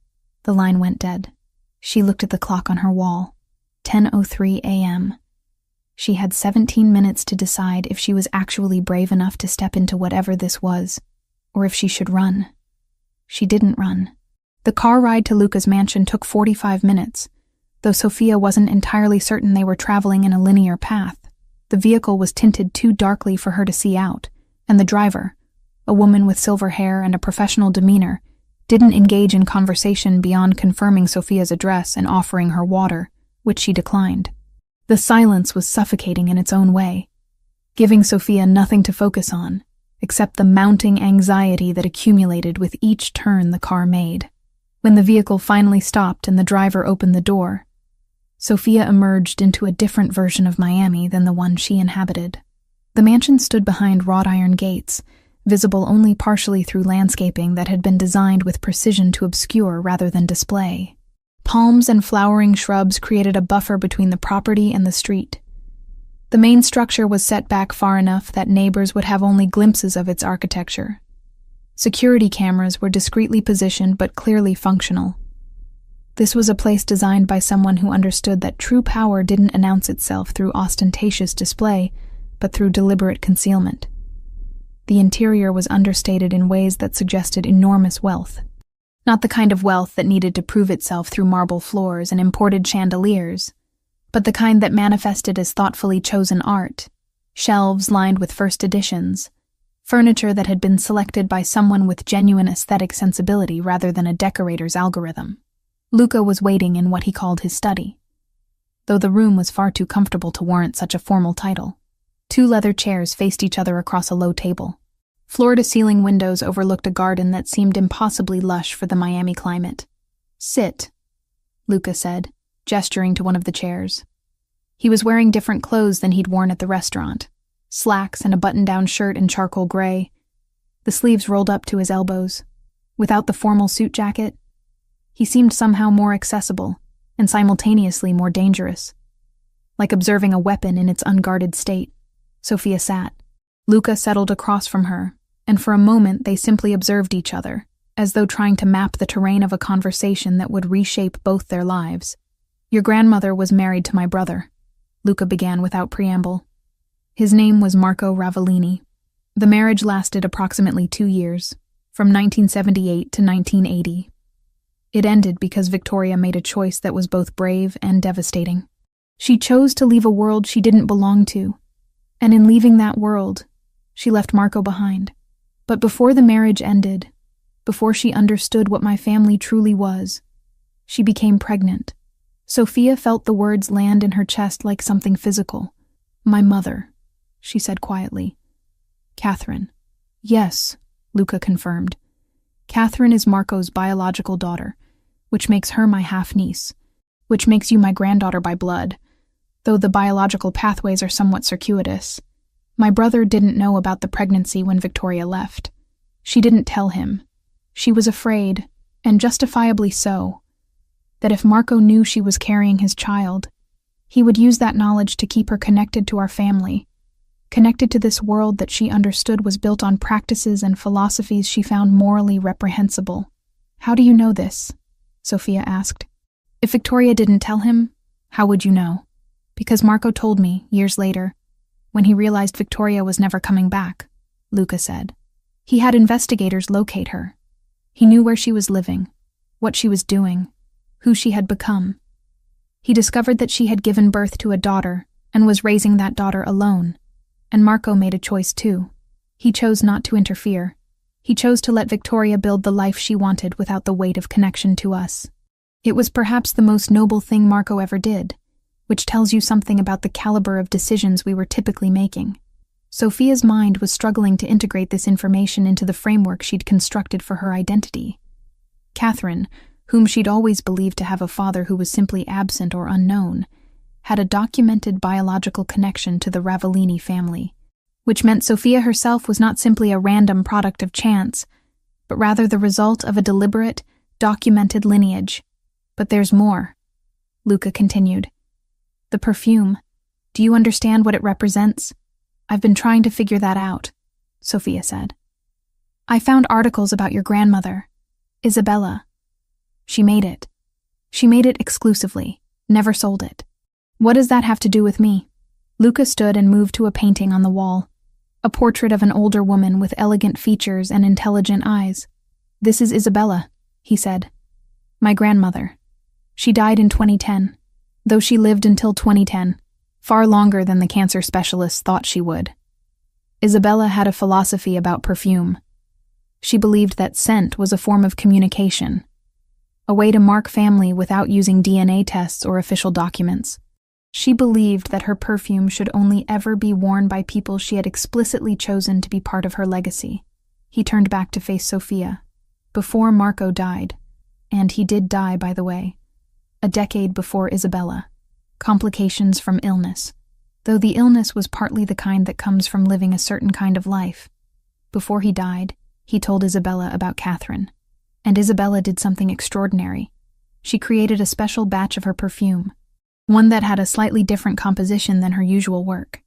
The line went dead. She looked at the clock on her wall. 10:03 a.m. She had 17 minutes to decide if she was actually brave enough to step into whatever this was, or if she should run. She didn't run. The car ride to Luca's mansion took 45 minutes, though Sophia wasn't entirely certain they were traveling in a linear path. The vehicle was tinted too darkly for her to see out, and the driver, a woman with silver hair and a professional demeanor, didn't engage in conversation beyond confirming Sophia's address and offering her water, which she declined. The silence was suffocating in its own way, giving Sophia nothing to focus on, except the mounting anxiety that accumulated with each turn the car made. When the vehicle finally stopped and the driver opened the door, Sophia emerged into a different version of Miami than the one she inhabited. The mansion stood behind wrought iron gates, visible only partially through landscaping that had been designed with precision to obscure rather than display. Palms and flowering shrubs created a buffer between the property and the street. The main structure was set back far enough that neighbors would have only glimpses of its architecture. Security cameras were discreetly positioned but clearly functional. This was a place designed by someone who understood that true power didn't announce itself through ostentatious display, but through deliberate concealment. The interior was understated in ways that suggested enormous wealth. Not the kind of wealth that needed to prove itself through marble floors and imported chandeliers, but the kind that manifested as thoughtfully chosen art, shelves lined with first editions, furniture that had been selected by someone with genuine aesthetic sensibility rather than a decorator's algorithm. Luca was waiting in what he called his study, though the room was far too comfortable to warrant such a formal title. 2 leather chairs faced each other across a low table. Floor-to-ceiling windows overlooked a garden that seemed impossibly lush for the Miami climate. "Sit," Luca said, gesturing to one of the chairs. He was wearing different clothes than he'd worn at the restaurant. Slacks and a button-down shirt in charcoal gray, the sleeves rolled up to his elbows. Without the formal suit jacket, he seemed somehow more accessible and simultaneously more dangerous. Like observing a weapon in its unguarded state, Sophia sat. Luca settled across from her, and for a moment they simply observed each other, as though trying to map the terrain of a conversation that would reshape both their lives. "Your grandmother was married to my brother," Luca began without preamble. His name was Marco Ravellini. The marriage lasted approximately 2 years, from 1978 to 1980. It ended because Victoria made a choice that was both brave and devastating. She chose to leave a world she didn't belong to, and in leaving that world, she left Marco behind. But before the marriage ended, before she understood what my family truly was, she became pregnant. Sophia felt the words land in her chest like something physical. "My mother," she said quietly. "Catherine." "Yes," Luca confirmed. "Catherine is Marco's biological daughter, which makes her my half-niece, which makes you my granddaughter by blood, though the biological pathways are somewhat circuitous. My brother didn't know about the pregnancy when Victoria left. She didn't tell him. She was afraid, and justifiably so, that if Marco knew she was carrying his child, he would use that knowledge to keep her connected to our family, connected to this world that she understood was built on practices and philosophies she found morally reprehensible." "How do you know this?" Sophia asked. "If Victoria didn't tell him, how would you know?" "Because Marco told me, years later, when he realized Victoria was never coming back," Luca said. "He had investigators locate her. He knew where she was living, what she was doing, who she had become. He discovered that she had given birth to a daughter and was raising that daughter alone. And Marco made a choice too. He chose not to interfere. He chose to let Victoria build the life she wanted without the weight of connection to us. It was perhaps the most noble thing Marco ever did, which tells you something about the caliber of decisions we were typically making." Sophia's mind was struggling to integrate this information into the framework she'd constructed for her identity. Catherine, whom she'd always believed to have a father who was simply absent or unknown, had a documented biological connection to the Ravellini family, which meant Sophia herself was not simply a random product of chance, but rather the result of a deliberate, documented lineage. "But there's more," Luca continued. "The perfume. Do you understand what it represents?" "I've been trying to figure that out," Sophia said. "I found articles about your grandmother, Isabella. She made it. She made it exclusively, never sold it. What does that have to do with me?" Luca stood and moved to a painting on the wall, a portrait of an older woman with elegant features and intelligent eyes. "This is Isabella," he said. "My grandmother. She died in 2010, though she lived until 2010, far longer than the cancer specialists thought she would. Isabella had a philosophy about perfume. She believed that scent was a form of communication, a way to mark family without using DNA tests or official documents. She believed that her perfume should only ever be worn by people she had explicitly chosen to be part of her legacy. He turned back to face Sophia. Before Marco died, and he did die, by the way, a decade before Isabella. Complications from illness, though the illness was partly the kind that comes from living a certain kind of life. Before he died, he told Isabella about Catherine, and Isabella did something extraordinary. She created a special batch of her perfume, one that had a slightly different composition than her usual work.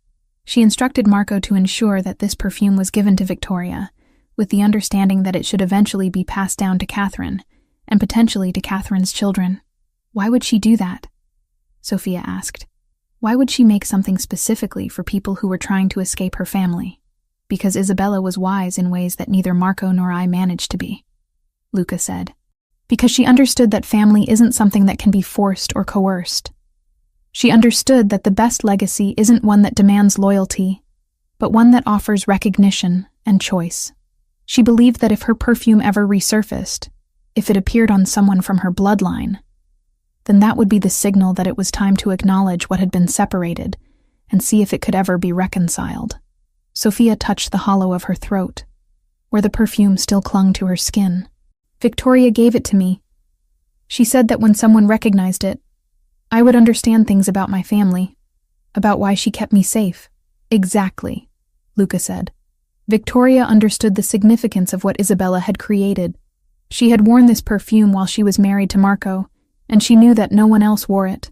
She instructed Marco to ensure that this perfume was given to Victoria, with the understanding that it should eventually be passed down to Catherine, and potentially to Catherine's children. Why would she do that? Sophia asked. Why would she make something specifically for people who were trying to escape her family? Because Isabella was wise in ways that neither Marco nor I managed to be, Luca said. Because she understood that family isn't something that can be forced or coerced. She understood that the best legacy isn't one that demands loyalty, but one that offers recognition and choice. She believed that if her perfume ever resurfaced, if it appeared on someone from her bloodline, then that would be the signal that it was time to acknowledge what had been separated and see if it could ever be reconciled. Sophia touched the hollow of her throat, where the perfume still clung to her skin. Victoria gave it to me. She said that when someone recognized it, I would understand things about my family, about why she kept me safe. Exactly, Luca said. Victoria understood the significance of what Isabella had created. She had worn this perfume while she was married to Marco, and she knew that no one else wore it.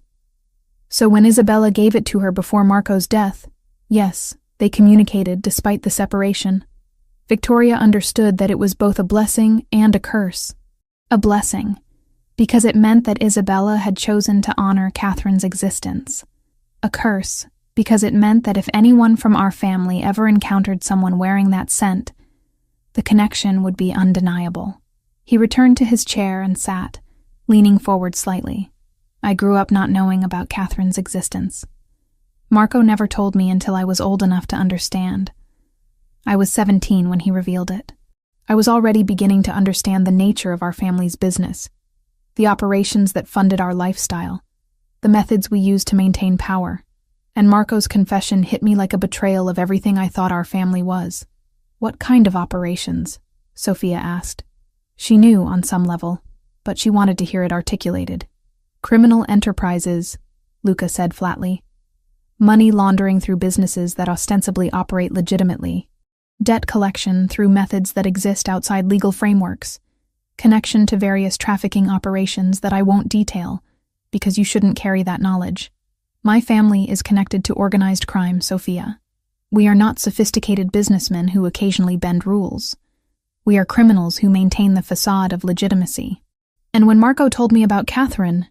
So when Isabella gave it to her before Marco's death, yes, they communicated despite the separation. Victoria understood that it was both a blessing and a curse. A blessing, because it meant that Isabella had chosen to honor Catherine's existence. A curse, because it meant that if anyone from our family ever encountered someone wearing that scent, the connection would be undeniable. He returned to his chair and sat, leaning forward slightly. I grew up not knowing about Catherine's existence. Marco never told me until I was old enough to understand. I was 17 when he revealed it. I was already beginning to understand the nature of our family's business, the operations that funded our lifestyle, the methods we used to maintain power, and Marco's confession hit me like a betrayal of everything I thought our family was. What kind of operations? Sophia asked. She knew on some level, but she wanted to hear it articulated. Criminal enterprises, Luca said flatly. Money laundering through businesses that ostensibly operate legitimately. Debt collection through methods that exist outside legal frameworks. Connection to various trafficking operations that I won't detail, because you shouldn't carry that knowledge. My family is connected to organized crime, Sophia. We are not sophisticated businessmen who occasionally bend rules. We are criminals who maintain the facade of legitimacy. And when Marco told me about Catherine,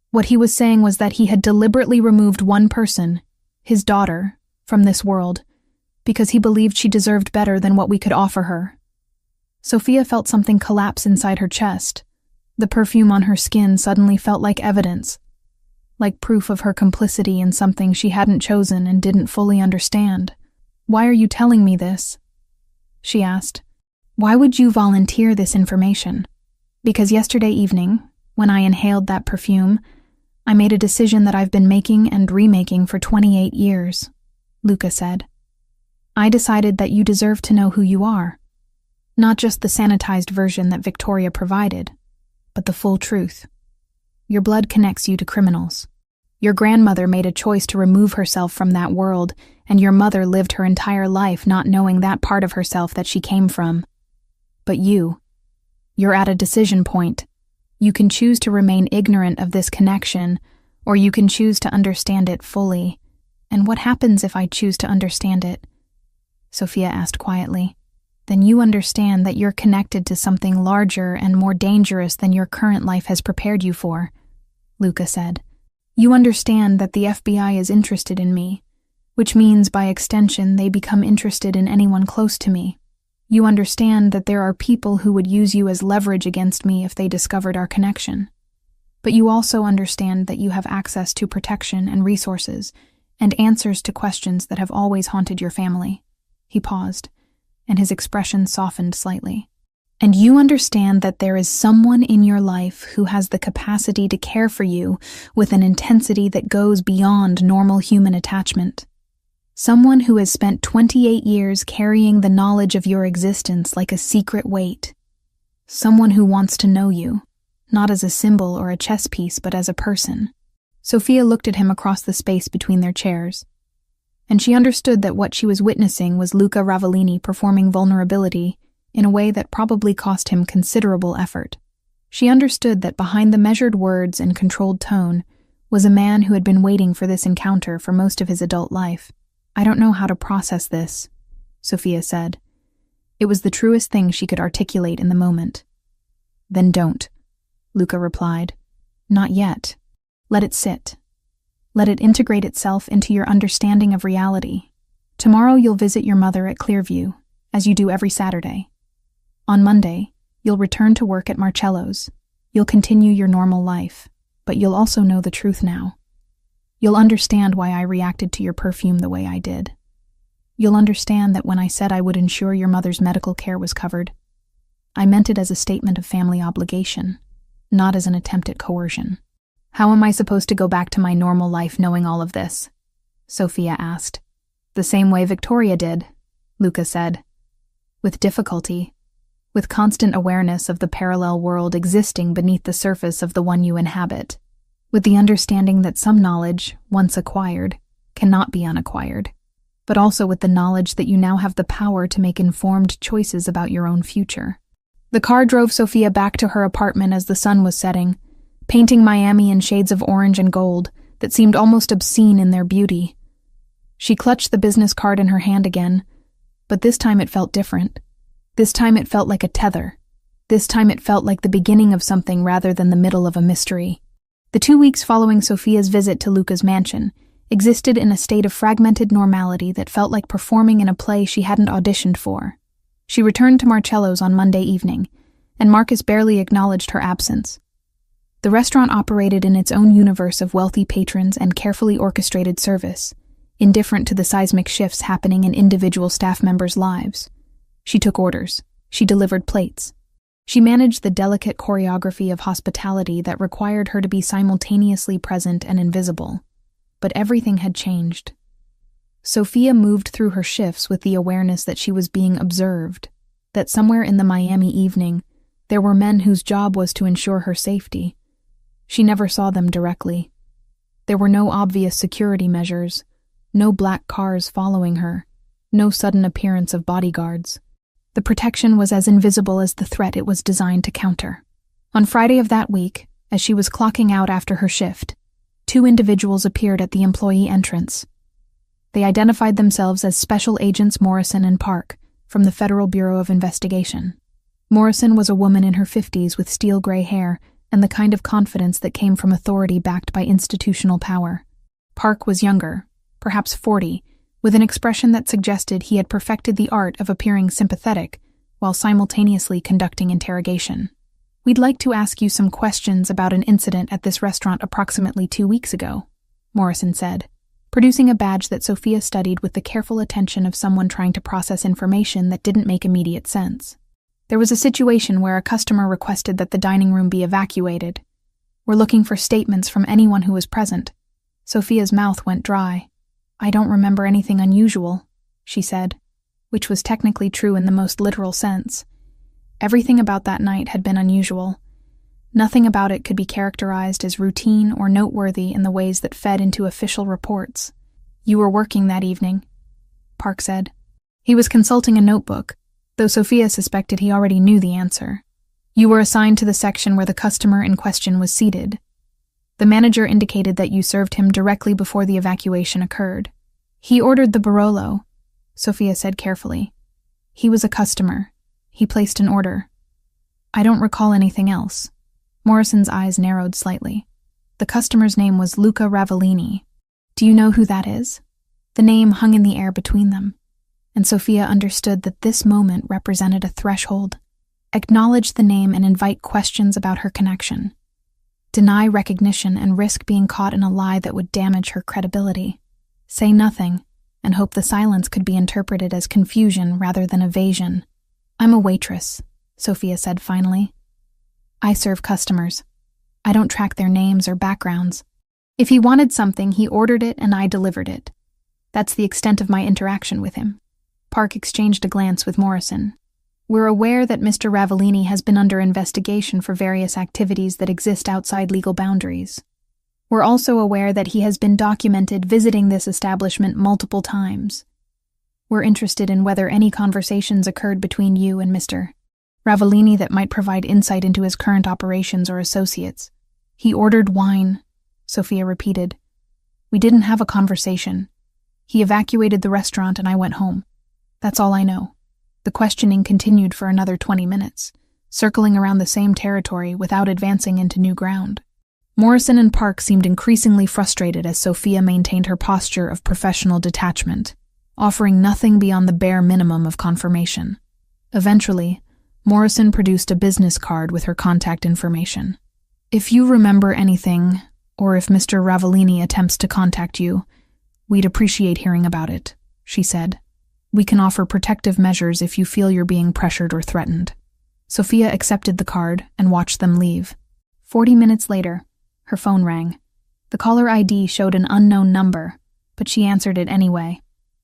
what he was saying was that he had deliberately removed one person, his daughter, from this world, because he believed she deserved better than what we could offer her. Sophia felt something collapse inside her chest. The perfume on her skin suddenly felt like evidence, like proof of her complicity in something she hadn't chosen and didn't fully understand. Why are you telling me this? She asked. Why would you volunteer this information? Because yesterday evening, when I inhaled that perfume, I made a decision that I've been making and remaking for 28 years, Luca said. I decided that you deserve to know who you are. Not just the sanitized version that Victoria provided, but the full truth. Your blood connects you to criminals. Your grandmother made a choice to remove herself from that world, and your mother lived her entire life not knowing that part of herself that she came from. But you're at a decision point. You can choose to remain ignorant of this connection, or you can choose to understand it fully. And what happens if I choose to understand it? Sophia asked quietly. Then you understand that you're connected to something larger and more dangerous than your current life has prepared you for, Luca said. You understand that the FBI is interested in me, which means by extension they become interested in anyone close to me. You understand that there are people who would use you as leverage against me if they discovered our connection. But you also understand that you have access to protection and resources, and answers to questions that have always haunted your family. He paused, and his expression softened slightly. And you understand that there is someone in your life who has the capacity to care for you with an intensity that goes beyond normal human attachment. Someone who has spent 28 years carrying the knowledge of your existence like a secret weight. Someone who wants to know you, not as a symbol or a chess piece, but as a person. Sophia looked at him across the space between their chairs, and she understood that what she was witnessing was Luca Ravellini performing vulnerability in a way that probably cost him considerable effort. She understood that behind the measured words and controlled tone was a man who had been waiting for this encounter for most of his adult life. "I don't know how to process this," Sophia said. It was the truest thing she could articulate in the moment. "Then don't," Luca replied. "Not yet. Let it sit. Let it integrate itself into your understanding of reality. Tomorrow you'll visit your mother at Clearview, as you do every Saturday. On Monday, you'll return to work at Marcello's. You'll continue your normal life, but you'll also know the truth now. You'll understand why I reacted to your perfume the way I did. You'll understand that when I said I would ensure your mother's medical care was covered, I meant it as a statement of family obligation, not as an attempt at coercion." "How am I supposed to go back to my normal life knowing all of this?" Sophia asked. "The same way Victoria did," Luca said. "With difficulty, with constant awareness of the parallel world existing beneath the surface of the one you inhabit, with the understanding that some knowledge, once acquired, cannot be unacquired, but also with the knowledge that you now have the power to make informed choices about your own future." The car drove Sophia back to her apartment as the sun was setting, painting Miami in shades of orange and gold that seemed almost obscene in their beauty. She clutched the business card in her hand again, but this time it felt different. This time it felt like a tether. This time it felt like the beginning of something rather than the middle of a mystery. The 2 weeks following Sophia's visit to Luca's mansion existed in a state of fragmented normality that felt like performing in a play she hadn't auditioned for. She returned to Marcello's on Monday evening, and Marcus barely acknowledged her absence. The restaurant operated in its own universe of wealthy patrons and carefully orchestrated service, indifferent to the seismic shifts happening in individual staff members' lives. She took orders. She delivered plates. She managed the delicate choreography of hospitality that required her to be simultaneously present and invisible. But everything had changed. Sophia moved through her shifts with the awareness that she was being observed, that somewhere in the Miami evening, there were men whose job was to ensure her safety. She never saw them directly. There were no obvious security measures, no black cars following her, no sudden appearance of bodyguards. The protection was as invisible as the threat it was designed to counter. On Friday of that week, as she was clocking out after her shift, 2 individuals appeared at the employee entrance. They identified themselves as Special Agents Morrison and Park from the Federal Bureau of Investigation. Morrison was a woman in her 50s with steel gray hair and the kind of confidence that came from authority backed by institutional power. Park was younger, perhaps 40, with an expression that suggested he had perfected the art of appearing sympathetic while simultaneously conducting interrogation. "We'd like to ask you some questions about an incident at this restaurant approximately 2 weeks ago," Morrison said, producing a badge that Sophia studied with the careful attention of someone trying to process information that didn't make immediate sense. "There was a situation where a customer requested that the dining room be evacuated. We're looking for statements from anyone who was present." Sophia's mouth went dry. "I don't remember anything unusual," she said, which was technically true in the most literal sense. Everything about that night had been unusual. Nothing about it could be characterized as routine or noteworthy in the ways that fed into official reports. "You were working that evening," Park said. He was consulting a notebook, though Sophia suspected he already knew the answer. "You were assigned to the section where the customer in question was seated. The manager indicated that you served him directly before the evacuation occurred. He ordered the Barolo," Sophia said carefully. "He was a customer. He placed an order. I don't recall anything else." Morrison's eyes narrowed slightly. "The customer's name was Luca Ravellini. Do you know who that is?" The name hung in the air between them, and Sophia understood that this moment represented a threshold. Acknowledge the name and invite questions about her connection. Deny recognition and risk being caught in a lie that would damage her credibility. Say nothing, and hope the silence could be interpreted as confusion rather than evasion. "I'm a waitress," Sophia said finally. I serve customers. I don't track their names or backgrounds. If he wanted something, he ordered it and I delivered it. That's the extent of my interaction with him. Park exchanged a glance with Morrison. We're aware that Mr. Ravellini has been under investigation for various activities that exist outside legal boundaries. We're also aware that he has been documented visiting this establishment multiple times. We're interested in whether any conversations occurred between you and Mr. Ravellini that might provide insight into his current operations or associates. He ordered wine, Sophia repeated. We didn't have a conversation. He evacuated the restaurant and I went home. That's all I know. The questioning continued for another 20 minutes, circling around the same territory without advancing into new ground. Morrison and Park seemed increasingly frustrated as Sophia maintained her posture of professional detachment, offering nothing beyond the bare minimum of confirmation. Eventually, Morrison produced a business card with her contact information. If you remember anything, or if Mr. Ravellini attempts to contact you, we'd appreciate hearing about it, she said. We can offer protective measures if you feel you're being pressured or threatened. Sophia accepted the card and watched them leave. 40 minutes later, her phone rang. The caller ID showed an unknown number, but she answered it anyway.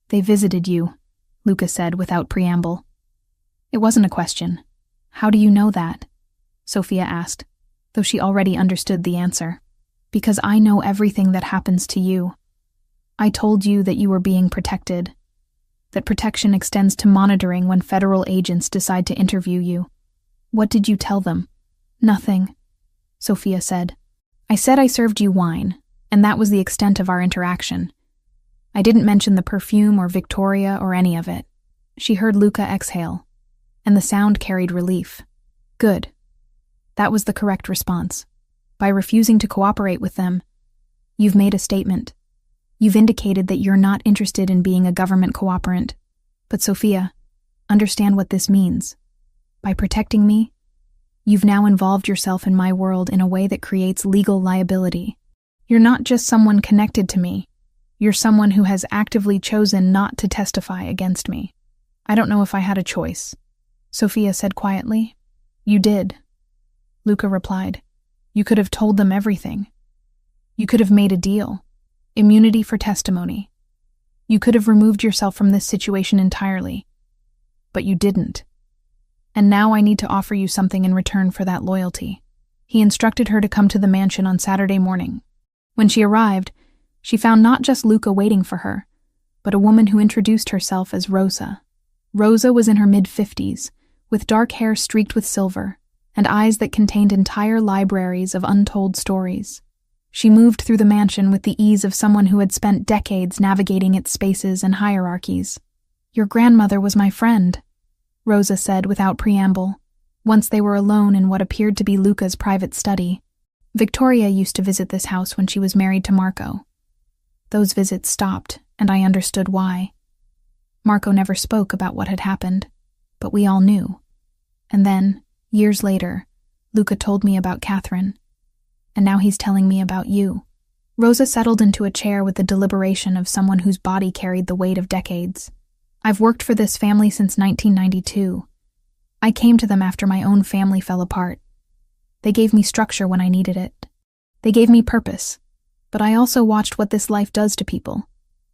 They visited you, Luca said without preamble. It wasn't a question. How do you know that? Sophia asked, though she already understood the answer. Because I know everything that happens to you. I told you that you were being protected, that protection extends to monitoring when federal agents decide to interview you. What did you tell them? Nothing, Sophia said. I said I served you wine, and that was the extent of our interaction. I didn't mention the perfume or Victoria or any of it. She heard Luca exhale, and the sound carried relief. Good. That was the correct response. By refusing to cooperate with them, you've made a statement. You've indicated that you're not interested in being a government cooperant. But Sophia, understand what this means. By protecting me, you've now involved yourself in my world in a way that creates legal liability. You're not just someone connected to me. You're someone who has actively chosen not to testify against me. I don't know if I had a choice, Sophia said quietly. You did, Luca replied. You could have told them everything. You could have made a deal. Immunity for testimony. You could have removed yourself from this situation entirely. But you didn't. And now I need to offer you something in return for that loyalty. He instructed her to come to the mansion on Saturday morning. When she arrived, she found not just Luca waiting for her, but a woman who introduced herself as Rosa. Rosa was in her mid-50s, with dark hair streaked with silver, and eyes that contained entire libraries of untold stories. She moved through the mansion with the ease of someone who had spent decades navigating its spaces and hierarchies. Your grandmother was my friend, Rosa said without preamble, once they were alone in what appeared to be Luca's private study. Victoria used to visit this house when she was married to Marco. Those visits stopped, and I understood why. Marco never spoke about what had happened, but we all knew. And then, years later, Luca told me about Catherine. And now he's telling me about you. Rosa settled into a chair with the deliberation of someone whose body carried the weight of decades. I've worked for this family since 1992. I came to them after my own family fell apart. They gave me structure when I needed it. They gave me purpose. But I also watched what this life does to people.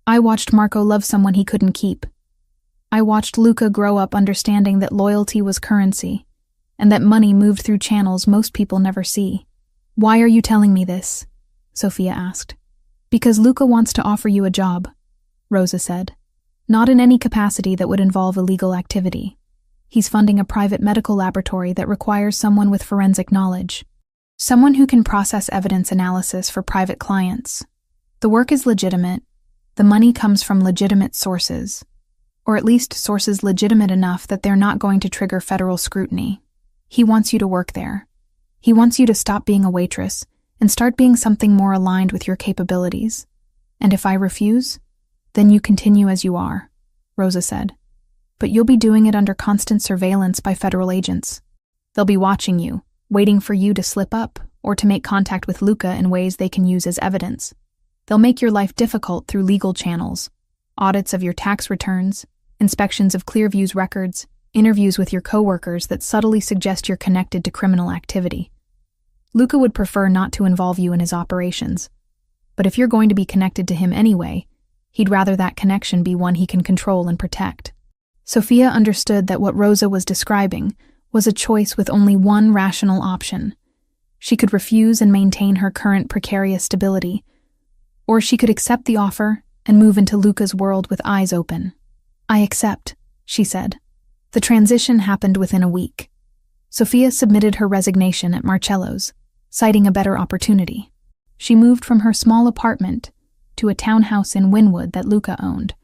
I watched Marco love someone he couldn't keep. I watched Luca grow up understanding that loyalty was currency, and that money moved through channels most people never see. Why are you telling me this? Sophia asked. Because Luca wants to offer you a job, Rosa said. Not in any capacity that would involve illegal activity. He's funding a private medical laboratory that requires someone with forensic knowledge. Someone who can process evidence analysis for private clients. The work is legitimate. The money comes from legitimate sources. Or at least sources legitimate enough that they're not going to trigger federal scrutiny. He wants you to work there. He wants you to stop being a waitress and start being something more aligned with your capabilities. And if I refuse, then you continue as you are, Rosa said. But you'll be doing it under constant surveillance by federal agents. They'll be watching you, waiting for you to slip up or to make contact with Luca in ways they can use as evidence. They'll make your life difficult through legal channels, audits of your tax returns, inspections of Clearview's records, interviews with your coworkers that subtly suggest you're connected to criminal activity. Luca would prefer not to involve you in his operations, but if you're going to be connected to him anyway, he'd rather that connection be one he can control and protect. Sophia understood that what Rosa was describing was a choice with only one rational option. She could refuse and maintain her current precarious stability, or she could accept the offer and move into Luca's world with eyes open. "I accept," she said. The transition happened within a week. Sophia submitted her resignation at Marcello's, citing a better opportunity. She moved from her small apartment to a townhouse in Wynwood that Luca owned,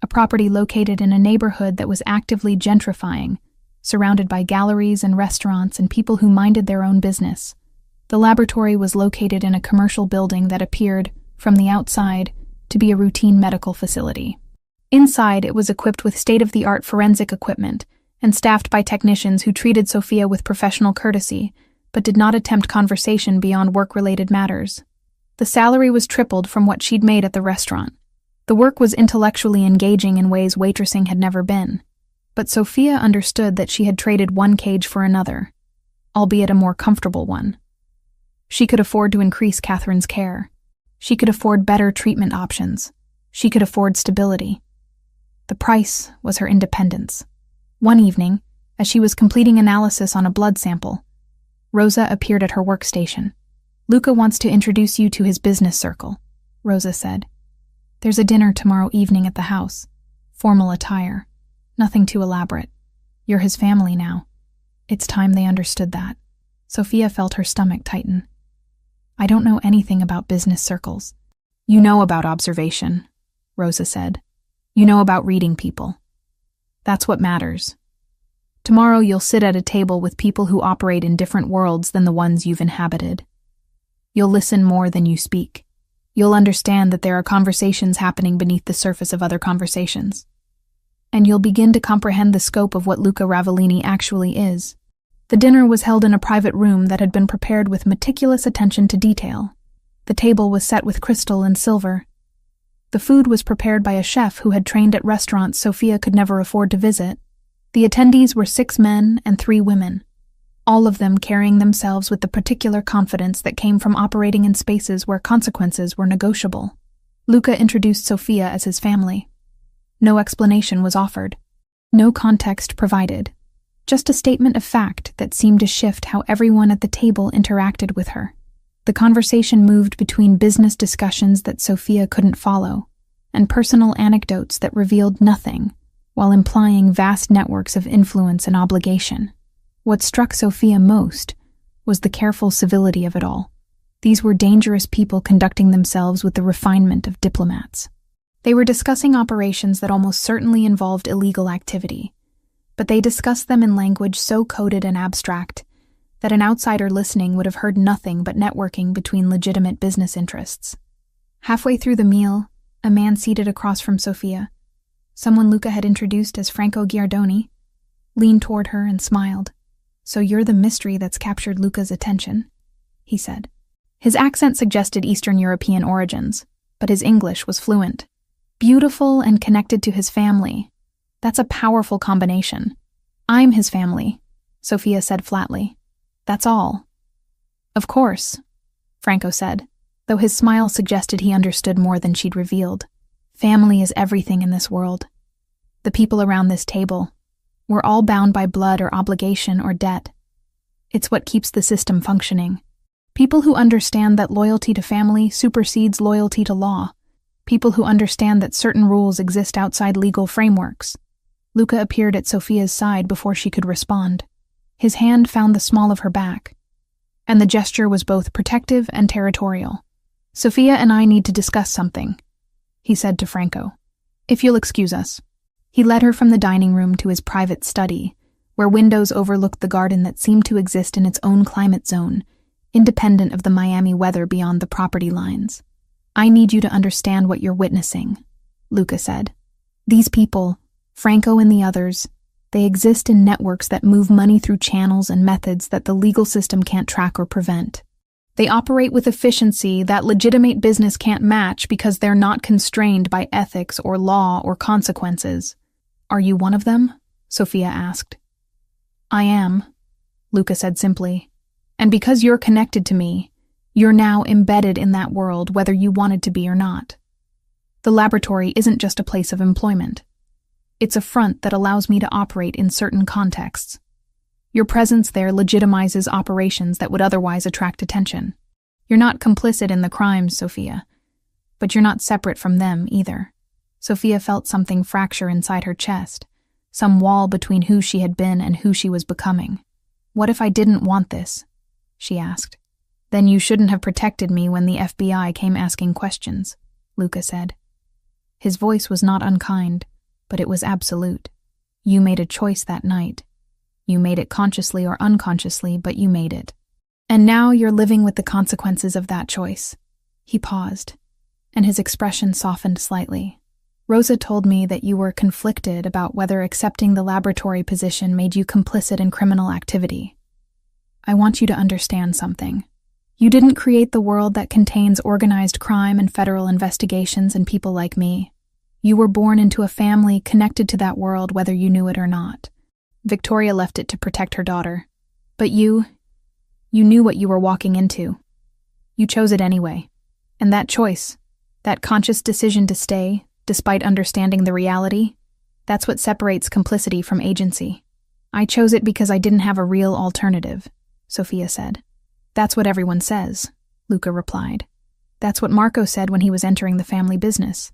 a property located in a neighborhood that was actively gentrifying, surrounded by galleries and restaurants and people who minded their own business. The laboratory was located in a commercial building that appeared, from the outside, to be a routine medical facility. Inside, it was equipped with state-of-the-art forensic equipment and staffed by technicians who treated Sophia with professional courtesy, but did not attempt conversation beyond work-related matters. The salary was tripled from what she'd made at the restaurant. The work was intellectually engaging in ways waitressing had never been, but Sophia understood that she had traded one cage for another, albeit a more comfortable one. She could afford to increase Catherine's care. She could afford better treatment options. She could afford stability. The price was her independence. One evening, as she was completing analysis on a blood sample, Rosa appeared at her workstation. "Luca wants to introduce you to his business circle," Rosa said. "There's a dinner tomorrow evening at the house. Formal attire. Nothing too elaborate. You're his family now." It's time they understood that. Sophia felt her stomach tighten. "I don't know anything about business circles." "You know about observation," Rosa said. "You know about reading people. That's what matters. Tomorrow you'll sit at a table with people who operate in different worlds than the ones you've inhabited. You'll listen more than you speak. You'll understand that there are conversations happening beneath the surface of other conversations. And you'll begin to comprehend the scope of what Luca Ravellini actually is." The dinner was held in a private room that had been prepared with meticulous attention to detail. The table was set with crystal and silver. The food was prepared by a chef who had trained at restaurants Sophia could never afford to visit. The attendees were 6 men and 3 women, all of them carrying themselves with the particular confidence that came from operating in spaces where consequences were negotiable. Luca introduced Sophia as his family. No explanation was offered. No context provided. Just a statement of fact that seemed to shift how everyone at the table interacted with her. The conversation moved between business discussions that Sophia couldn't follow and personal anecdotes that revealed nothing, while implying vast networks of influence and obligation. What struck Sophia most was the careful civility of it all. These were dangerous people conducting themselves with the refinement of diplomats. They were discussing operations that almost certainly involved illegal activity, but they discussed them in language so coded and abstract that an outsider listening would have heard nothing but networking between legitimate business interests. Halfway through the meal, a man seated across from Sophia, someone Luca had introduced as Franco Giardoni, leaned toward her and smiled. "So you're the mystery that's captured Luca's attention," he said. His accent suggested Eastern European origins, but his English was fluent. Beautiful and connected to his family. That's a powerful combination. "I'm his family," Sophia said flatly. "That's all." "Of course," Franco said, though his smile suggested he understood more than she'd revealed. "Family is everything in this world. The people around this table, we're all bound by blood or obligation or debt. It's what keeps the system functioning. People who understand that loyalty to family supersedes loyalty to law. People who understand that certain rules exist outside legal frameworks." Luca appeared at Sophia's side before she could respond. His hand found the small of her back, and the gesture was both protective and territorial. "Sophia and I need to discuss something," he said to Franco. "If you'll excuse us." He led her from the dining room to his private study, where windows overlooked the garden that seemed to exist in its own climate zone, independent of the Miami weather beyond the property lines. "I need you to understand what you're witnessing," Luca said. "These people, Franco and the others, they exist in networks that move money through channels and methods that the legal system can't track or prevent. They operate with efficiency that legitimate business can't match because they're not constrained by ethics or law or consequences. Are you one of them?" Sophia asked. I am, Luca said simply. And because you're connected to me, you're now embedded in that world whether you wanted to be or not. The laboratory isn't just a place of employment. It's a front that allows me to operate in certain contexts. Your presence there legitimizes operations that would otherwise attract attention. You're not complicit in the crimes, Sophia, but you're not separate from them either. Sophia felt something fracture inside her chest, some wall between who she had been and who she was becoming. What if I didn't want this? She asked. Then you shouldn't have protected me when the FBI came asking questions, Luca said. His voice was not unkind, but it was absolute. You made a choice that night. You made it consciously or unconsciously, but you made it. And now you're living with the consequences of that choice. He paused, and his expression softened slightly. Rosa told me that you were conflicted about whether accepting the laboratory position made you complicit in criminal activity. I want you to understand something. You didn't create the world that contains organized crime and federal investigations and people like me. You were born into a family connected to that world whether you knew it or not. Victoria left it to protect her daughter. But you knew what you were walking into. You chose it anyway. And that choice, that conscious decision to stay, despite understanding the reality, that's what separates complicity from agency. I chose it because I didn't have a real alternative, Sophia said. That's what everyone says, Luca replied. That's what Marco said when he was entering the family business.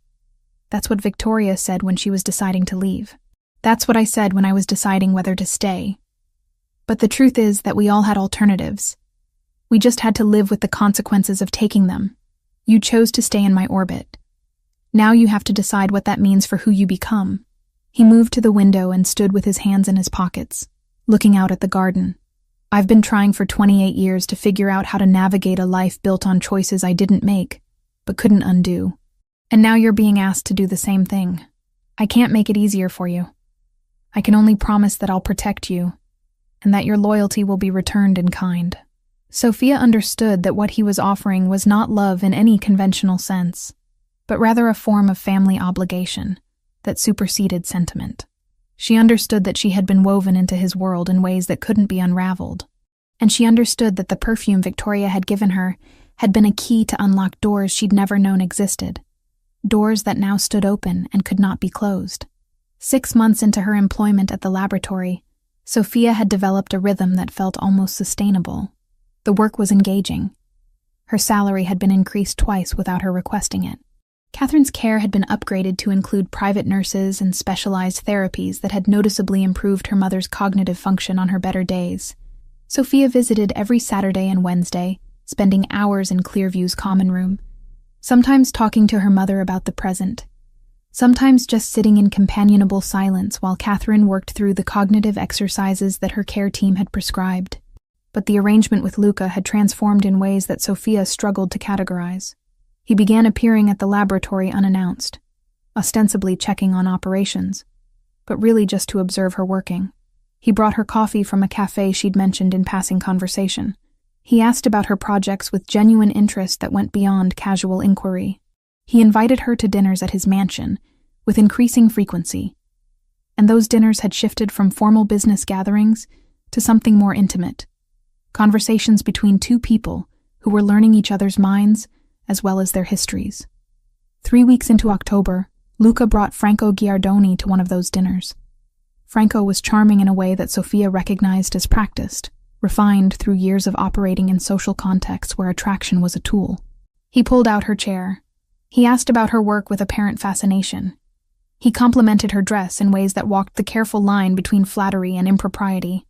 That's what Victoria said when she was deciding to leave. That's what I said when I was deciding whether to stay. But the truth is that we all had alternatives. We just had to live with the consequences of taking them. You chose to stay in my orbit. Now you have to decide what that means for who you become. He moved to the window and stood with his hands in his pockets, looking out at the garden. I've been trying for 28 years to figure out how to navigate a life built on choices I didn't make, but couldn't undo. And now you're being asked to do the same thing. I can't make it easier for you. I can only promise that I'll protect you, and that your loyalty will be returned in kind. Sophia understood that what he was offering was not love in any conventional sense, but rather a form of family obligation that superseded sentiment. She understood that she had been woven into his world in ways that couldn't be unraveled, and she understood that the perfume Victoria had given her had been a key to unlock doors she'd never known existed, doors that now stood open and could not be closed. 6 months into her employment at the laboratory, Sophia had developed a rhythm that felt almost sustainable. The work was engaging. Her salary had been increased twice without her requesting it. Catherine's care had been upgraded to include private nurses and specialized therapies that had noticeably improved her mother's cognitive function on her better days. Sophia visited every Saturday and Wednesday, spending hours in Clearview's common room, sometimes talking to her mother about the present, sometimes just sitting in companionable silence while Catherine worked through the cognitive exercises that her care team had prescribed. But the arrangement with Luca had transformed in ways that Sophia struggled to categorize. He began appearing at the laboratory unannounced, ostensibly checking on operations, but really just to observe her working. He brought her coffee from a cafe she'd mentioned in passing conversation. He asked about her projects with genuine interest that went beyond casual inquiry. He invited her to dinners at his mansion, with increasing frequency, and those dinners had shifted from formal business gatherings to something more intimate, conversations between two people who were learning each other's minds as well as their histories. 3 weeks into October, Luca brought Franco Giardoni to one of those dinners. Franco was charming in a way that Sophia recognized as practiced, refined through years of operating in social contexts where attraction was a tool. He pulled out her chair. He asked about her work with apparent fascination. He complimented her dress in ways that walked the careful line between flattery and impropriety.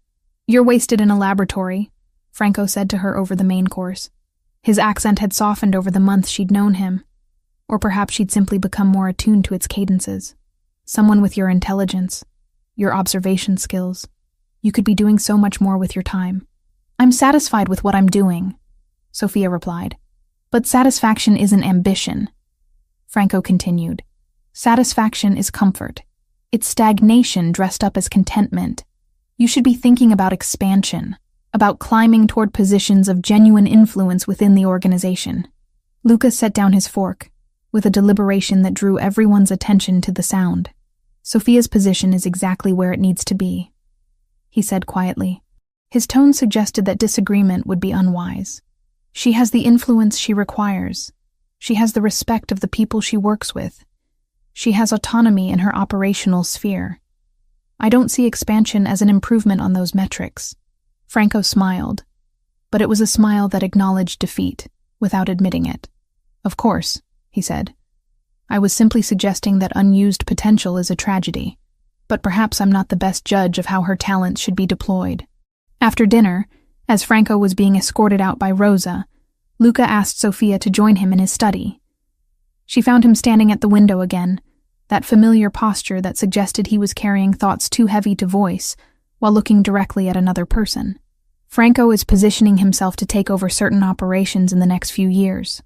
"You're wasted in a laboratory," Franco said to her over the main course. His accent had softened over the months she'd known him, or perhaps she'd simply become more attuned to its cadences. "Someone with your intelligence, your observation skills, you could be doing so much more with your time." "I'm satisfied with what I'm doing," Sophia replied. "But satisfaction isn't ambition," Franco continued. "Satisfaction is comfort. It's stagnation dressed up as contentment. You should be thinking about expansion, about climbing toward positions of genuine influence within the organization." Luca set down his fork, with a deliberation that drew everyone's attention to the sound. Sophia's position is exactly where it needs to be, he said quietly. His tone suggested that disagreement would be unwise. She has the influence she requires. She has the respect of the people she works with. She has autonomy in her operational sphere. I don't see expansion as an improvement on those metrics. Franco smiled, but it was a smile that acknowledged defeat, without admitting it. Of course, he said. I was simply suggesting that unused potential is a tragedy, but perhaps I'm not the best judge of how her talents should be deployed. After dinner, as Franco was being escorted out by Rosa, Luca asked Sophia to join him in his study. She found him standing at the window again, that familiar posture that suggested he was carrying thoughts too heavy to voice while looking directly at another person. Franco is positioning himself to take over certain operations in the next few years,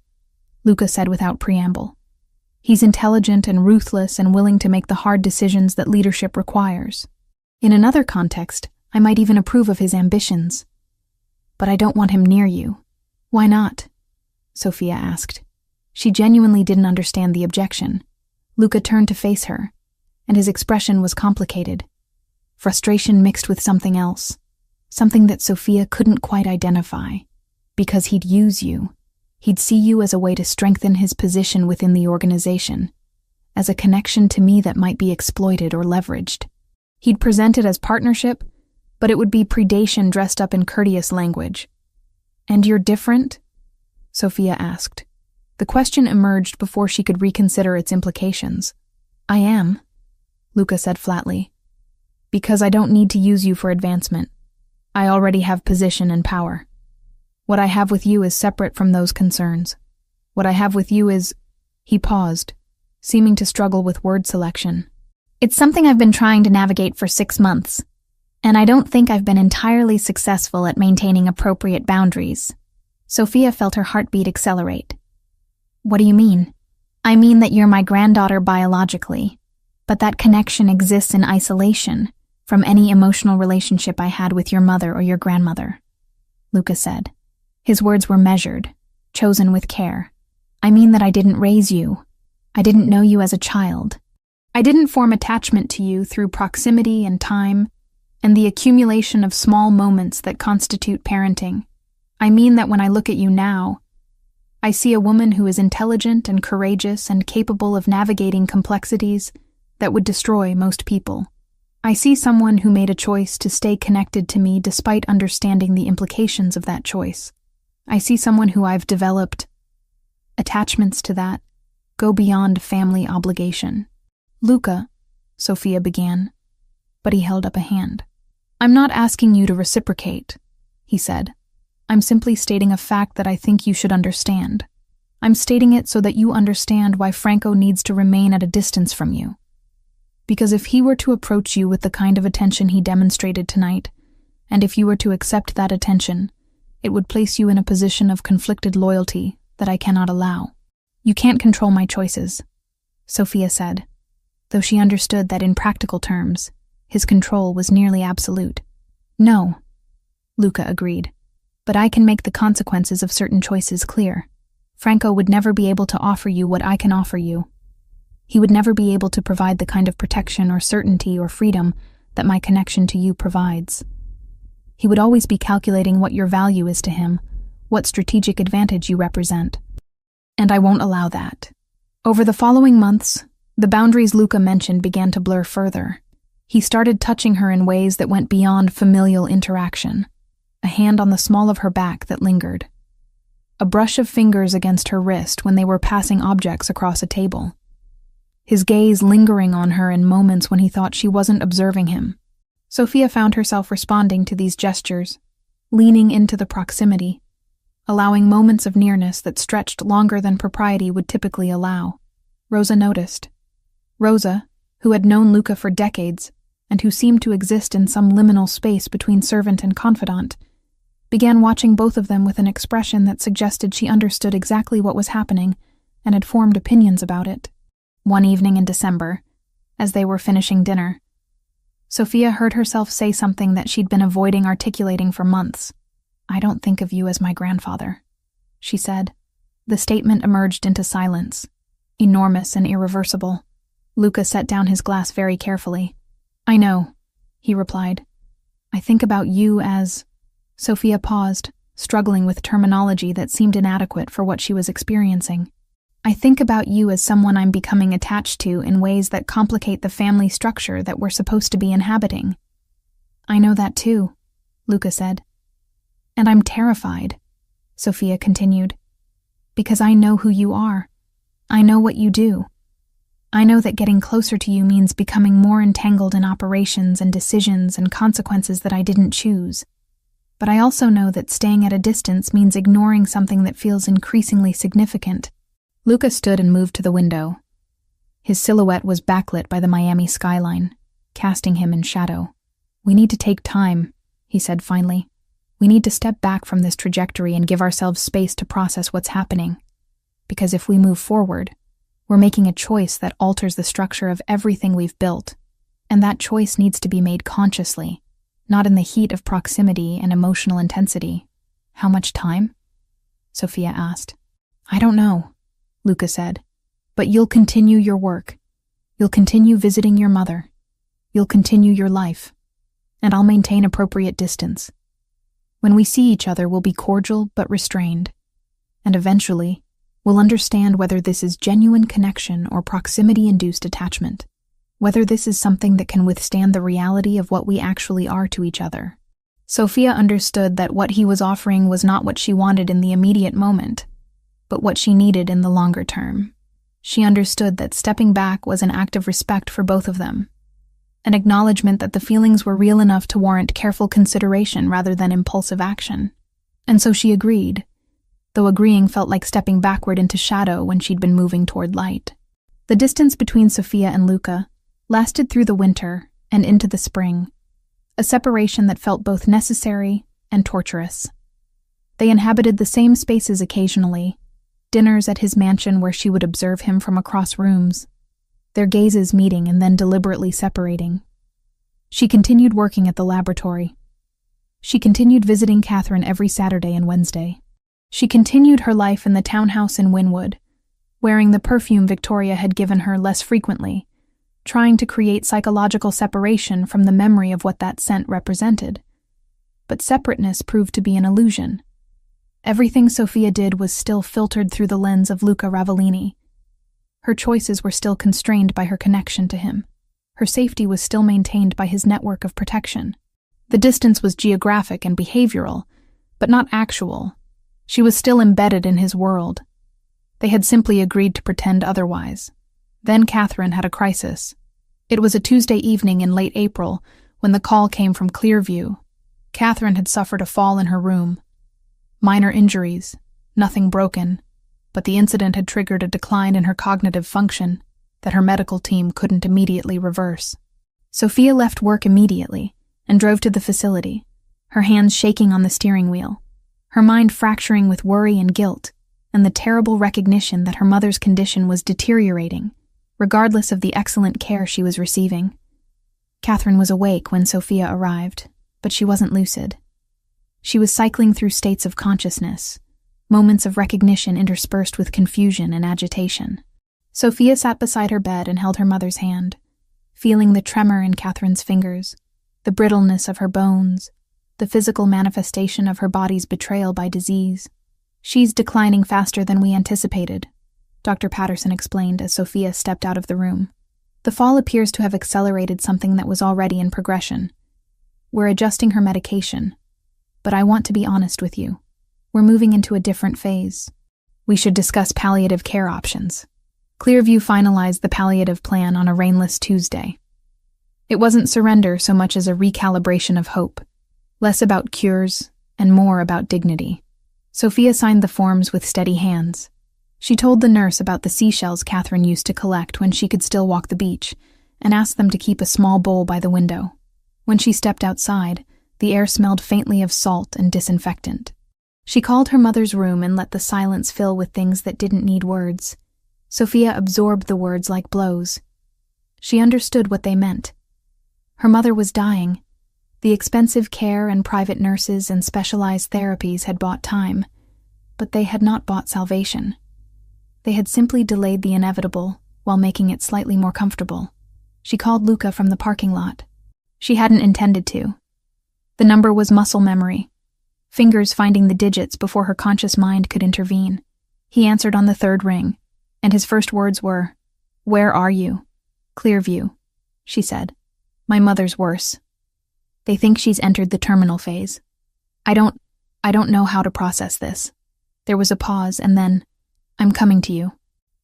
Luca said without preamble. He's intelligent and ruthless and willing to make the hard decisions that leadership requires. In another context, I might even approve of his ambitions. But I don't want him near you. Why not? Sophia asked. She genuinely didn't understand the objection. Luca turned to face her, and his expression was complicated. Frustration mixed with something else, something that Sophia couldn't quite identify. Because he'd use you. He'd see you as a way to strengthen his position within the organization, as a connection to me that might be exploited or leveraged. He'd present it as partnership, but it would be predation dressed up in courteous language. And you're different? Sophia asked. The question emerged before she could reconsider its implications. I am, Luca said flatly. Because I don't need to use you for advancement. I already have position and power. What I have with you is separate from those concerns. What I have with you is... He paused, seeming to struggle with word selection. It's something I've been trying to navigate for 6 months, and I don't think I've been entirely successful at maintaining appropriate boundaries. Sophia felt her heartbeat accelerate. What do you mean? I mean that you're my granddaughter biologically, but that connection exists in isolation from any emotional relationship I had with your mother or your grandmother, Luca said. His words were measured, chosen with care. I mean that I didn't raise you. I didn't know you as a child. I didn't form attachment to you through proximity and time and the accumulation of small moments that constitute parenting. I mean that when I look at you now, I see a woman who is intelligent and courageous and capable of navigating complexities that would destroy most people. I see someone who made a choice to stay connected to me despite understanding the implications of that choice. I see someone who I've developed attachments to that go beyond family obligation. Luca, Sophia began, but he held up a hand. I'm not asking you to reciprocate, he said. I'm simply stating a fact that I think you should understand. I'm stating it so that you understand why Franco needs to remain at a distance from you. Because if he were to approach you with the kind of attention he demonstrated tonight, and if you were to accept that attention, it would place you in a position of conflicted loyalty that I cannot allow. You can't control my choices, Sophia said, though she understood that in practical terms, his control was nearly absolute. No, Luca agreed, but I can make the consequences of certain choices clear. Franco would never be able to offer you what I can offer you. He would never be able to provide the kind of protection or certainty or freedom that my connection to you provides. He would always be calculating what your value is to him, what strategic advantage you represent. And I won't allow that. Over the following months, the boundaries Luca mentioned began to blur further. He started touching her in ways that went beyond familial interaction. A hand on the small of her back that lingered. A brush of fingers against her wrist when they were passing objects across a table. His gaze lingering on her in moments when he thought she wasn't observing him. Sophia found herself responding to these gestures, leaning into the proximity, allowing moments of nearness that stretched longer than propriety would typically allow. Rosa noticed. Rosa, who had known Luca for decades, and who seemed to exist in some liminal space between servant and confidant, began watching both of them with an expression that suggested she understood exactly what was happening and had formed opinions about it. One evening in December, as they were finishing dinner, Sophia heard herself say something that she'd been avoiding articulating for months. I don't think of you as my grandfather, she said. The statement emerged into silence, enormous and irreversible. Luca set down his glass very carefully. I know, he replied. I think about you as… Sophia paused, struggling with terminology that seemed inadequate for what she was experiencing. I think about you as someone I'm becoming attached to in ways that complicate the family structure that we're supposed to be inhabiting. I know that too, Luca said. And I'm terrified, Sophia continued, because I know who you are. I know what you do. I know that getting closer to you means becoming more entangled in operations and decisions and consequences that I didn't choose. But I also know that staying at a distance means ignoring something that feels increasingly significant. Luca stood and moved to the window. His silhouette was backlit by the Miami skyline, casting him in shadow. We need to take time, he said finally. We need to step back from this trajectory and give ourselves space to process what's happening. Because if we move forward, we're making a choice that alters the structure of everything we've built, and that choice needs to be made consciously, not in the heat of proximity and emotional intensity. How much time? Sophia asked. I don't know, Luca said, but you'll continue your work. You'll continue visiting your mother. You'll continue your life. And I'll maintain appropriate distance. When we see each other, we'll be cordial but restrained. And eventually, we'll understand whether this is genuine connection or proximity-induced attachment, whether this is something that can withstand the reality of what we actually are to each other. Sophia understood that what he was offering was not what she wanted in the immediate moment, but what she needed in the longer term. She understood that stepping back was an act of respect for both of them, an acknowledgement that the feelings were real enough to warrant careful consideration rather than impulsive action. And so she agreed, though agreeing felt like stepping backward into shadow when she'd been moving toward light. The distance between Sophia and Luca lasted through the winter and into the spring, a separation that felt both necessary and torturous. They inhabited the same spaces occasionally, dinners at his mansion where she would observe him from across rooms, their gazes meeting and then deliberately separating. She continued working at the laboratory. She continued visiting Catherine every Saturday and Wednesday. She continued her life in the townhouse in Wynwood, wearing the perfume Victoria had given her less frequently, trying to create psychological separation from the memory of what that scent represented. But separateness proved to be an illusion. Everything Sophia did was still filtered through the lens of Luca Ravellini. Her choices were still constrained by her connection to him. Her safety was still maintained by his network of protection. The distance was geographic and behavioral, but not actual. She was still embedded in his world. They had simply agreed to pretend otherwise. Then Catherine had a crisis. It was a Tuesday evening in late April when the call came from Clearview. Catherine had suffered a fall in her room. Minor injuries, nothing broken, but the incident had triggered a decline in her cognitive function that her medical team couldn't immediately reverse. Sophia left work immediately and drove to the facility, her hands shaking on the steering wheel, her mind fracturing with worry and guilt, and the terrible recognition that her mother's condition was deteriorating, regardless of the excellent care she was receiving. Catherine was awake when Sophia arrived, but she wasn't lucid. She was cycling through states of consciousness, moments of recognition interspersed with confusion and agitation. Sophia sat beside her bed and held her mother's hand, feeling the tremor in Catherine's fingers, the brittleness of her bones, the physical manifestation of her body's betrayal by disease. She's declining faster than we anticipated, Dr. Patterson explained as Sophia stepped out of the room. The fall appears to have accelerated something that was already in progression. We're adjusting her medication, but I want to be honest with you. We're moving into a different phase. We should discuss palliative care options. Clearview finalized the palliative plan on a rainless Tuesday. It wasn't surrender so much as a recalibration of hope, less about cures and more about dignity. Sophia signed the forms with steady hands. She told the nurse about the seashells Catherine used to collect when she could still walk the beach, and asked them to keep a small bowl by the window. When she stepped outside, the air smelled faintly of salt and disinfectant. She called her mother's room and let the silence fill with things that didn't need words. Sophia absorbed the words like blows. She understood what they meant. Her mother was dying. The expensive care and private nurses and specialized therapies had bought time, but they had not bought salvation. They had simply delayed the inevitable while making it slightly more comfortable. She called Luca from the parking lot. She hadn't intended to. The number was muscle memory, fingers finding the digits before her conscious mind could intervene. He answered on the third ring, and his first words were, "Where are you?" "Clearview," she said. "My mother's worse. They think she's entered the terminal phase. I don't know how to process this." There was a pause, and then, "I'm coming to you."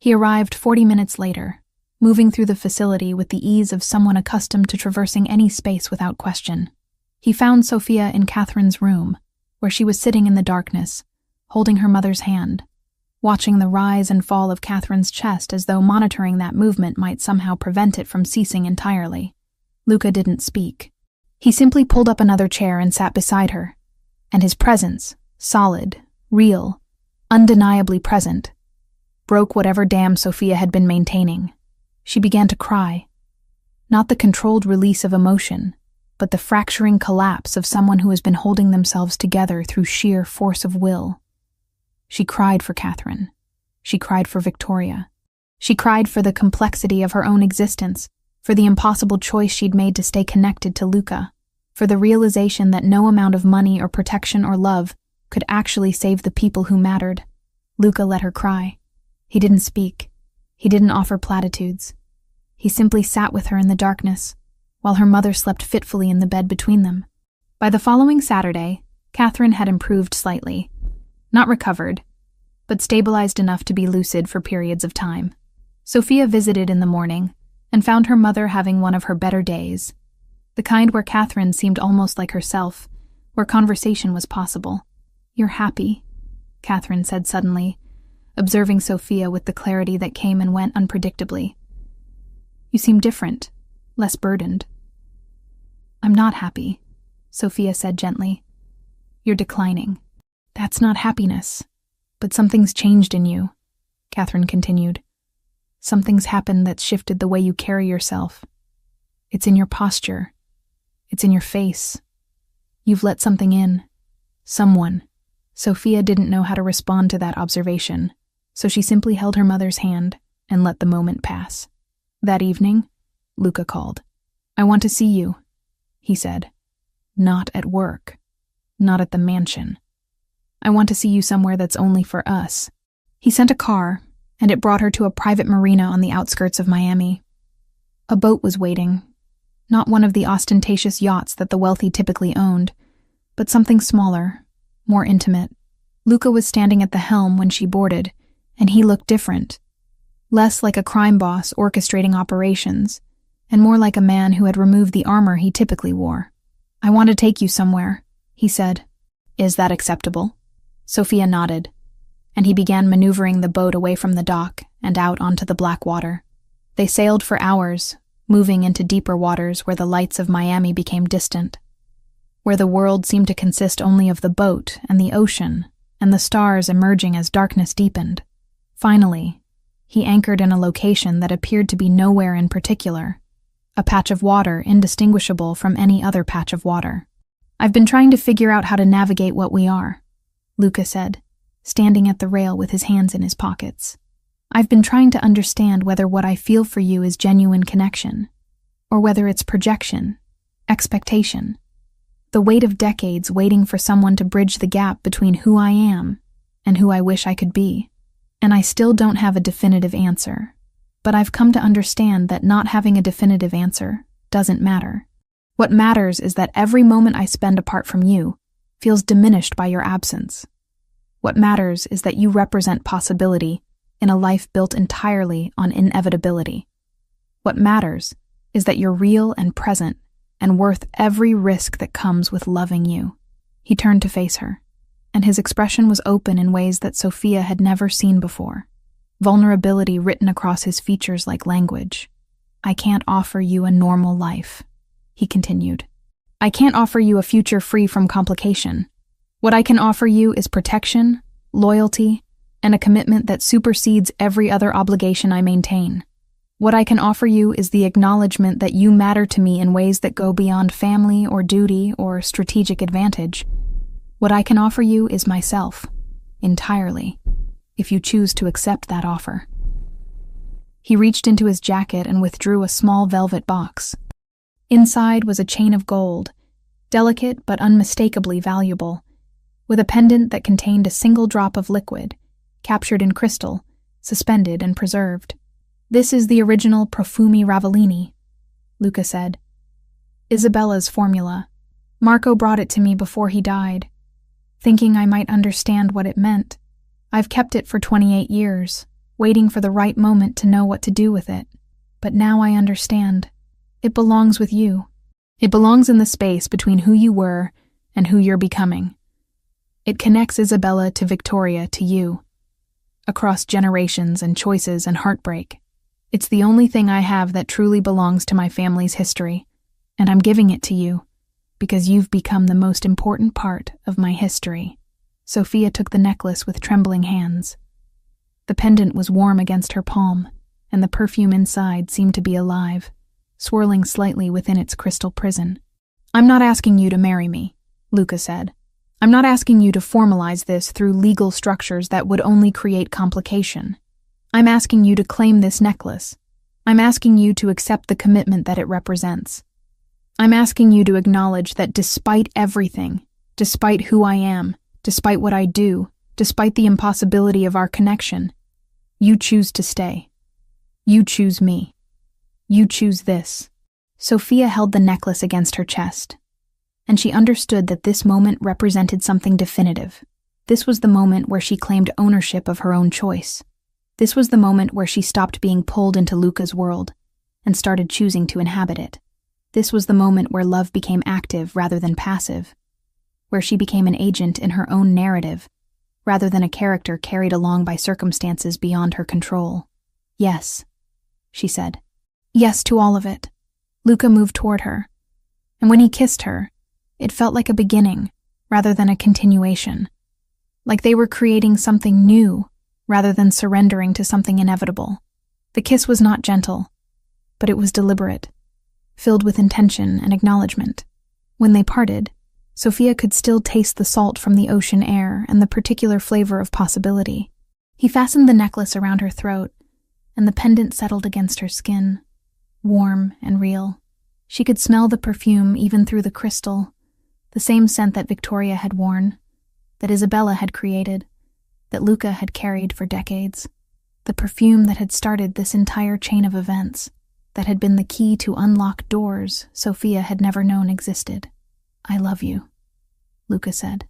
He arrived 40 minutes later, moving through the facility with the ease of someone accustomed to traversing any space without question. He found Sophia in Catherine's room, where she was sitting in the darkness, holding her mother's hand, watching the rise and fall of Catherine's chest as though monitoring that movement might somehow prevent it from ceasing entirely. Luca didn't speak. He simply pulled up another chair and sat beside her, and his presence, solid, real, undeniably present, broke whatever dam Sophia had been maintaining. She began to cry. Not the controlled release of emotion, but the fracturing collapse of someone who has been holding themselves together through sheer force of will. She cried for Catherine. She cried for Victoria. She cried for the complexity of her own existence, for the impossible choice she'd made to stay connected to Luca, for the realization that no amount of money or protection or love could actually save the people who mattered. Luca let her cry. He didn't speak. He didn't offer platitudes. He simply sat with her in the darkness, while her mother slept fitfully in the bed between them. By the following Saturday, Catherine had improved slightly. Not recovered, but stabilized enough to be lucid for periods of time. Sophia visited in the morning and found her mother having one of her better days, the kind where Catherine seemed almost like herself, where conversation was possible. "You're happy," Catherine said suddenly, observing Sophia with the clarity that came and went unpredictably. "You seem different, less burdened." "I'm not happy," Sophia said gently. "You're declining." "That's not happiness, but something's changed in you," Catherine continued. "Something's happened that's shifted the way you carry yourself. It's in your posture. It's in your face. You've let something in. Someone." Sophia didn't know how to respond to that observation, so she simply held her mother's hand and let the moment pass. That evening, Luca called. "I want to see you," he said. "Not at work. Not at the mansion. I want to see you somewhere that's only for us." He sent a car, and it brought her to a private marina on the outskirts of Miami. A boat was waiting, not one of the ostentatious yachts that the wealthy typically owned, but something smaller, more intimate. Luca was standing at the helm when she boarded, and he looked different. Less like a crime boss orchestrating operations, and more like a man who had removed the armor he typically wore. "I want to take you somewhere," he said. "Is that acceptable?" Sophia nodded, and he began maneuvering the boat away from the dock and out onto the black water. They sailed for hours, moving into deeper waters where the lights of Miami became distant, where the world seemed to consist only of the boat and the ocean, and the stars emerging as darkness deepened. Finally, he anchored in a location that appeared to be nowhere in particular, a patch of water indistinguishable from any other patch of water. "I've been trying to figure out how to navigate what we are," Luca said, standing at the rail with his hands in his pockets. "I've been trying to understand whether what I feel for you is genuine connection, or whether it's projection, expectation, the weight of decades waiting for someone to bridge the gap between who I am and who I wish I could be. And I still don't have a definitive answer, but I've come to understand that not having a definitive answer doesn't matter. What matters is that every moment I spend apart from you feels diminished by your absence. What matters is that you represent possibility in a life built entirely on inevitability. What matters is that you're real and present and worth every risk that comes with loving you." He turned to face her, and his expression was open in ways that Sophia had never seen before, vulnerability written across his features like language. "I can't offer you a normal life," he continued. "I can't offer you a future free from complication. What I can offer you is protection, loyalty, and a commitment that supersedes every other obligation I maintain. What I can offer you is the acknowledgement that you matter to me in ways that go beyond family or duty or strategic advantage. What I can offer you is myself, entirely, if you choose to accept that offer." He reached into his jacket and withdrew a small velvet box. Inside was a chain of gold, delicate but unmistakably valuable, with a pendant that contained a single drop of liquid, captured in crystal, suspended and preserved. "This is the original Perfume Ravellini," Luca said. "Isabella's formula. Marco brought it to me before he died, thinking I might understand what it meant. I've kept it for 28 years, waiting for the right moment to know what to do with it. But now I understand. It belongs with you. It belongs in the space between who you were and who you're becoming. It connects Isabella to Victoria to you, across generations and choices and heartbreak. It's the only thing I have that truly belongs to my family's history, and I'm giving it to you, because you've become the most important part of my history." Sophia took the necklace with trembling hands. The pendant was warm against her palm, and the perfume inside seemed to be alive, swirling slightly within its crystal prison. "I'm not asking you to marry me," Luca said. "I'm not asking you to formalize this through legal structures that would only create complication. I'm asking you to claim this necklace. I'm asking you to accept the commitment that it represents. I'm asking you to acknowledge that despite everything, despite who I am, despite what I do, despite the impossibility of our connection, you choose to stay. You choose me. You choose this." Sophia held the necklace against her chest, and she understood that this moment represented something definitive. This was the moment where she claimed ownership of her own choice. This was the moment where she stopped being pulled into Luca's world and started choosing to inhabit it. This was the moment where love became active rather than passive, where she became an agent in her own narrative, rather than a character carried along by circumstances beyond her control. "Yes," she said. "Yes to all of it." Luca moved toward her, and when he kissed her, it felt like a beginning rather than a continuation, like they were creating something new rather than surrendering to something inevitable. The kiss was not gentle, but it was deliberate, filled with intention and acknowledgement. When they parted, Sophia could still taste the salt from the ocean air and the particular flavor of possibility. He fastened the necklace around her throat, and the pendant settled against her skin, warm and real. She could smell the perfume even through the crystal, the same scent that Victoria had worn, that Isabella had created, that Luca had carried for decades. The perfume that had started this entire chain of events, that had been the key to unlock doors Sophia had never known existed. "I love you," Luca said.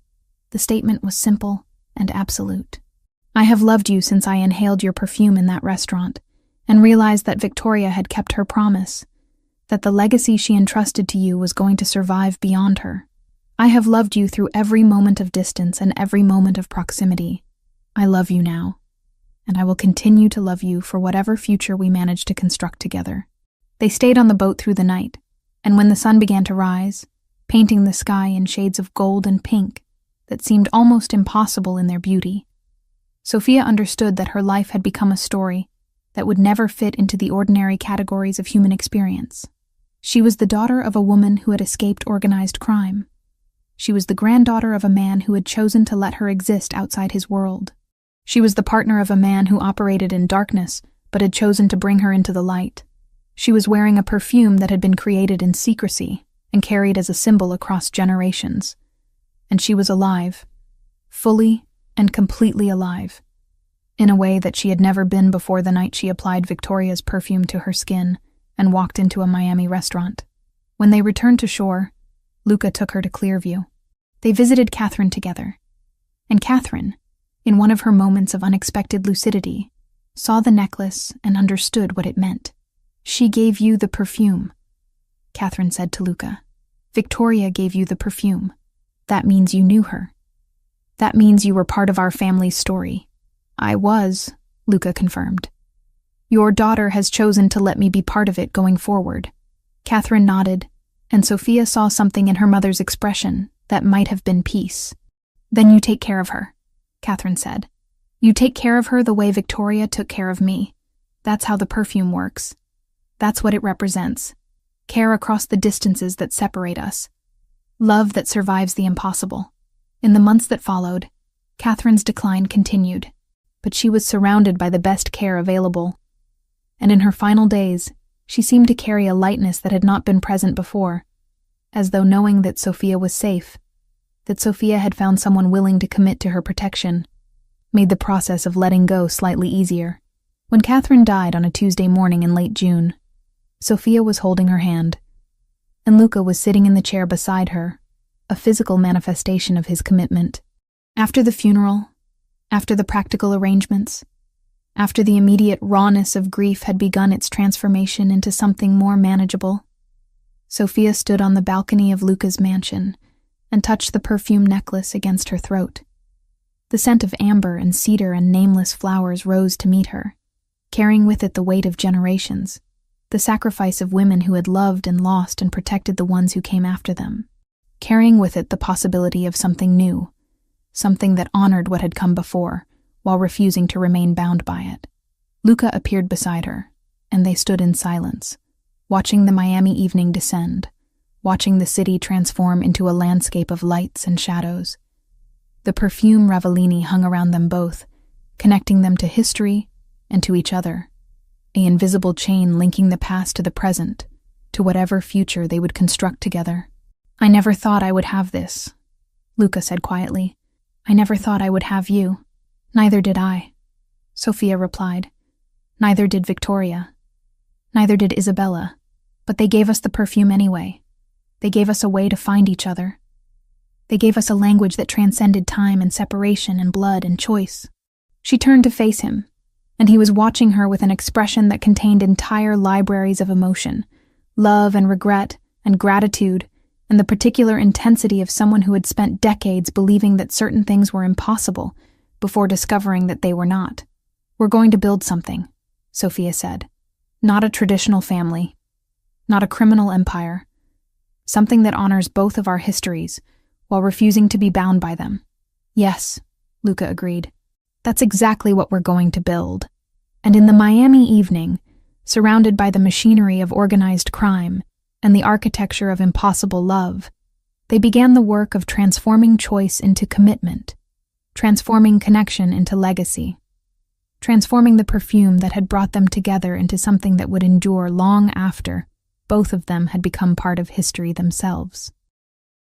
The statement was simple and absolute. "I have loved you since I inhaled your perfume in that restaurant and realized that Victoria had kept her promise, that the legacy she entrusted to you was going to survive beyond her. I have loved you through every moment of distance and every moment of proximity. I love you now, and I will continue to love you for whatever future we manage to construct together." They stayed on the boat through the night, and when the sun began to rise, painting the sky in shades of gold and pink that seemed almost impossible in their beauty, Sophia understood that her life had become a story that would never fit into the ordinary categories of human experience. She was the daughter of a woman who had escaped organized crime. She was the granddaughter of a man who had chosen to let her exist outside his world. She was the partner of a man who operated in darkness but had chosen to bring her into the light. She was wearing a perfume that had been created in secrecy and carried as a symbol across generations. And she was alive, fully and completely alive, in a way that she had never been before the night she applied Victoria's perfume to her skin and walked into a Miami restaurant. When they returned to shore, Luca took her to Clearview. They visited Catherine together, and Catherine, in one of her moments of unexpected lucidity, saw the necklace and understood what it meant. "She gave you the perfume," Catherine said to Luca. "Victoria gave you the perfume. That means you knew her. That means you were part of our family's story." "I was," Luca confirmed. "Your daughter has chosen to let me be part of it going forward." Catherine nodded, and Sophia saw something in her mother's expression that might have been peace. "Then you take care of her," Catherine said. "You take care of her the way Victoria took care of me. That's how the perfume works. That's what it represents. Care across the distances that separate us. Love that survives the impossible." In the months that followed, Catherine's decline continued, but she was surrounded by the best care available. and in her final days, she seemed to carry a lightness that had not been present before, as though knowing that Sophia was safe, that Sophia had found someone willing to commit to her protection, made the process of letting go slightly easier. When Catherine died on a Tuesday morning in late June, Sophia was holding her hand, and Luca was sitting in the chair beside her, a physical manifestation of his commitment. After the funeral, after the practical arrangements, after the immediate rawness of grief had begun its transformation into something more manageable, Sophia stood on the balcony of Luca's mansion and touched the perfume necklace against her throat. The scent of amber and cedar and nameless flowers rose to meet her, carrying with it the weight of generations, the sacrifice of women who had loved and lost and protected the ones who came after them, carrying with it the possibility of something new, something that honored what had come before, while refusing to remain bound by it. Luca appeared beside her, and they stood in silence, watching the Miami evening descend, watching the city transform into a landscape of lights and shadows. The perfume Ravellini hung around them both, connecting them to history and to each other, an invisible chain linking the past to the present, to whatever future they would construct together. "I never thought I would have this," Luca said quietly. "I never thought I would have you." "Neither did I," Sophia replied. "Neither did Victoria. Neither did Isabella. But they gave us the perfume anyway. They gave us a way to find each other. They gave us a language that transcended time and separation and blood and choice." She turned to face him, and he was watching her with an expression that contained entire libraries of emotion, love and regret and gratitude, and the particular intensity of someone who had spent decades believing that certain things were impossible before discovering that they were not. "We're going to build something," Sophia said. "Not a traditional family, not a criminal empire. Something that honors both of our histories while refusing to be bound by them." "Yes," Luca agreed. "That's exactly what we're going to build." And in the Miami evening, surrounded by the machinery of organized crime and the architecture of impossible love, they began the work of transforming choice into commitment, transforming connection into legacy, transforming the perfume that had brought them together into something that would endure long after both of them had become part of history themselves.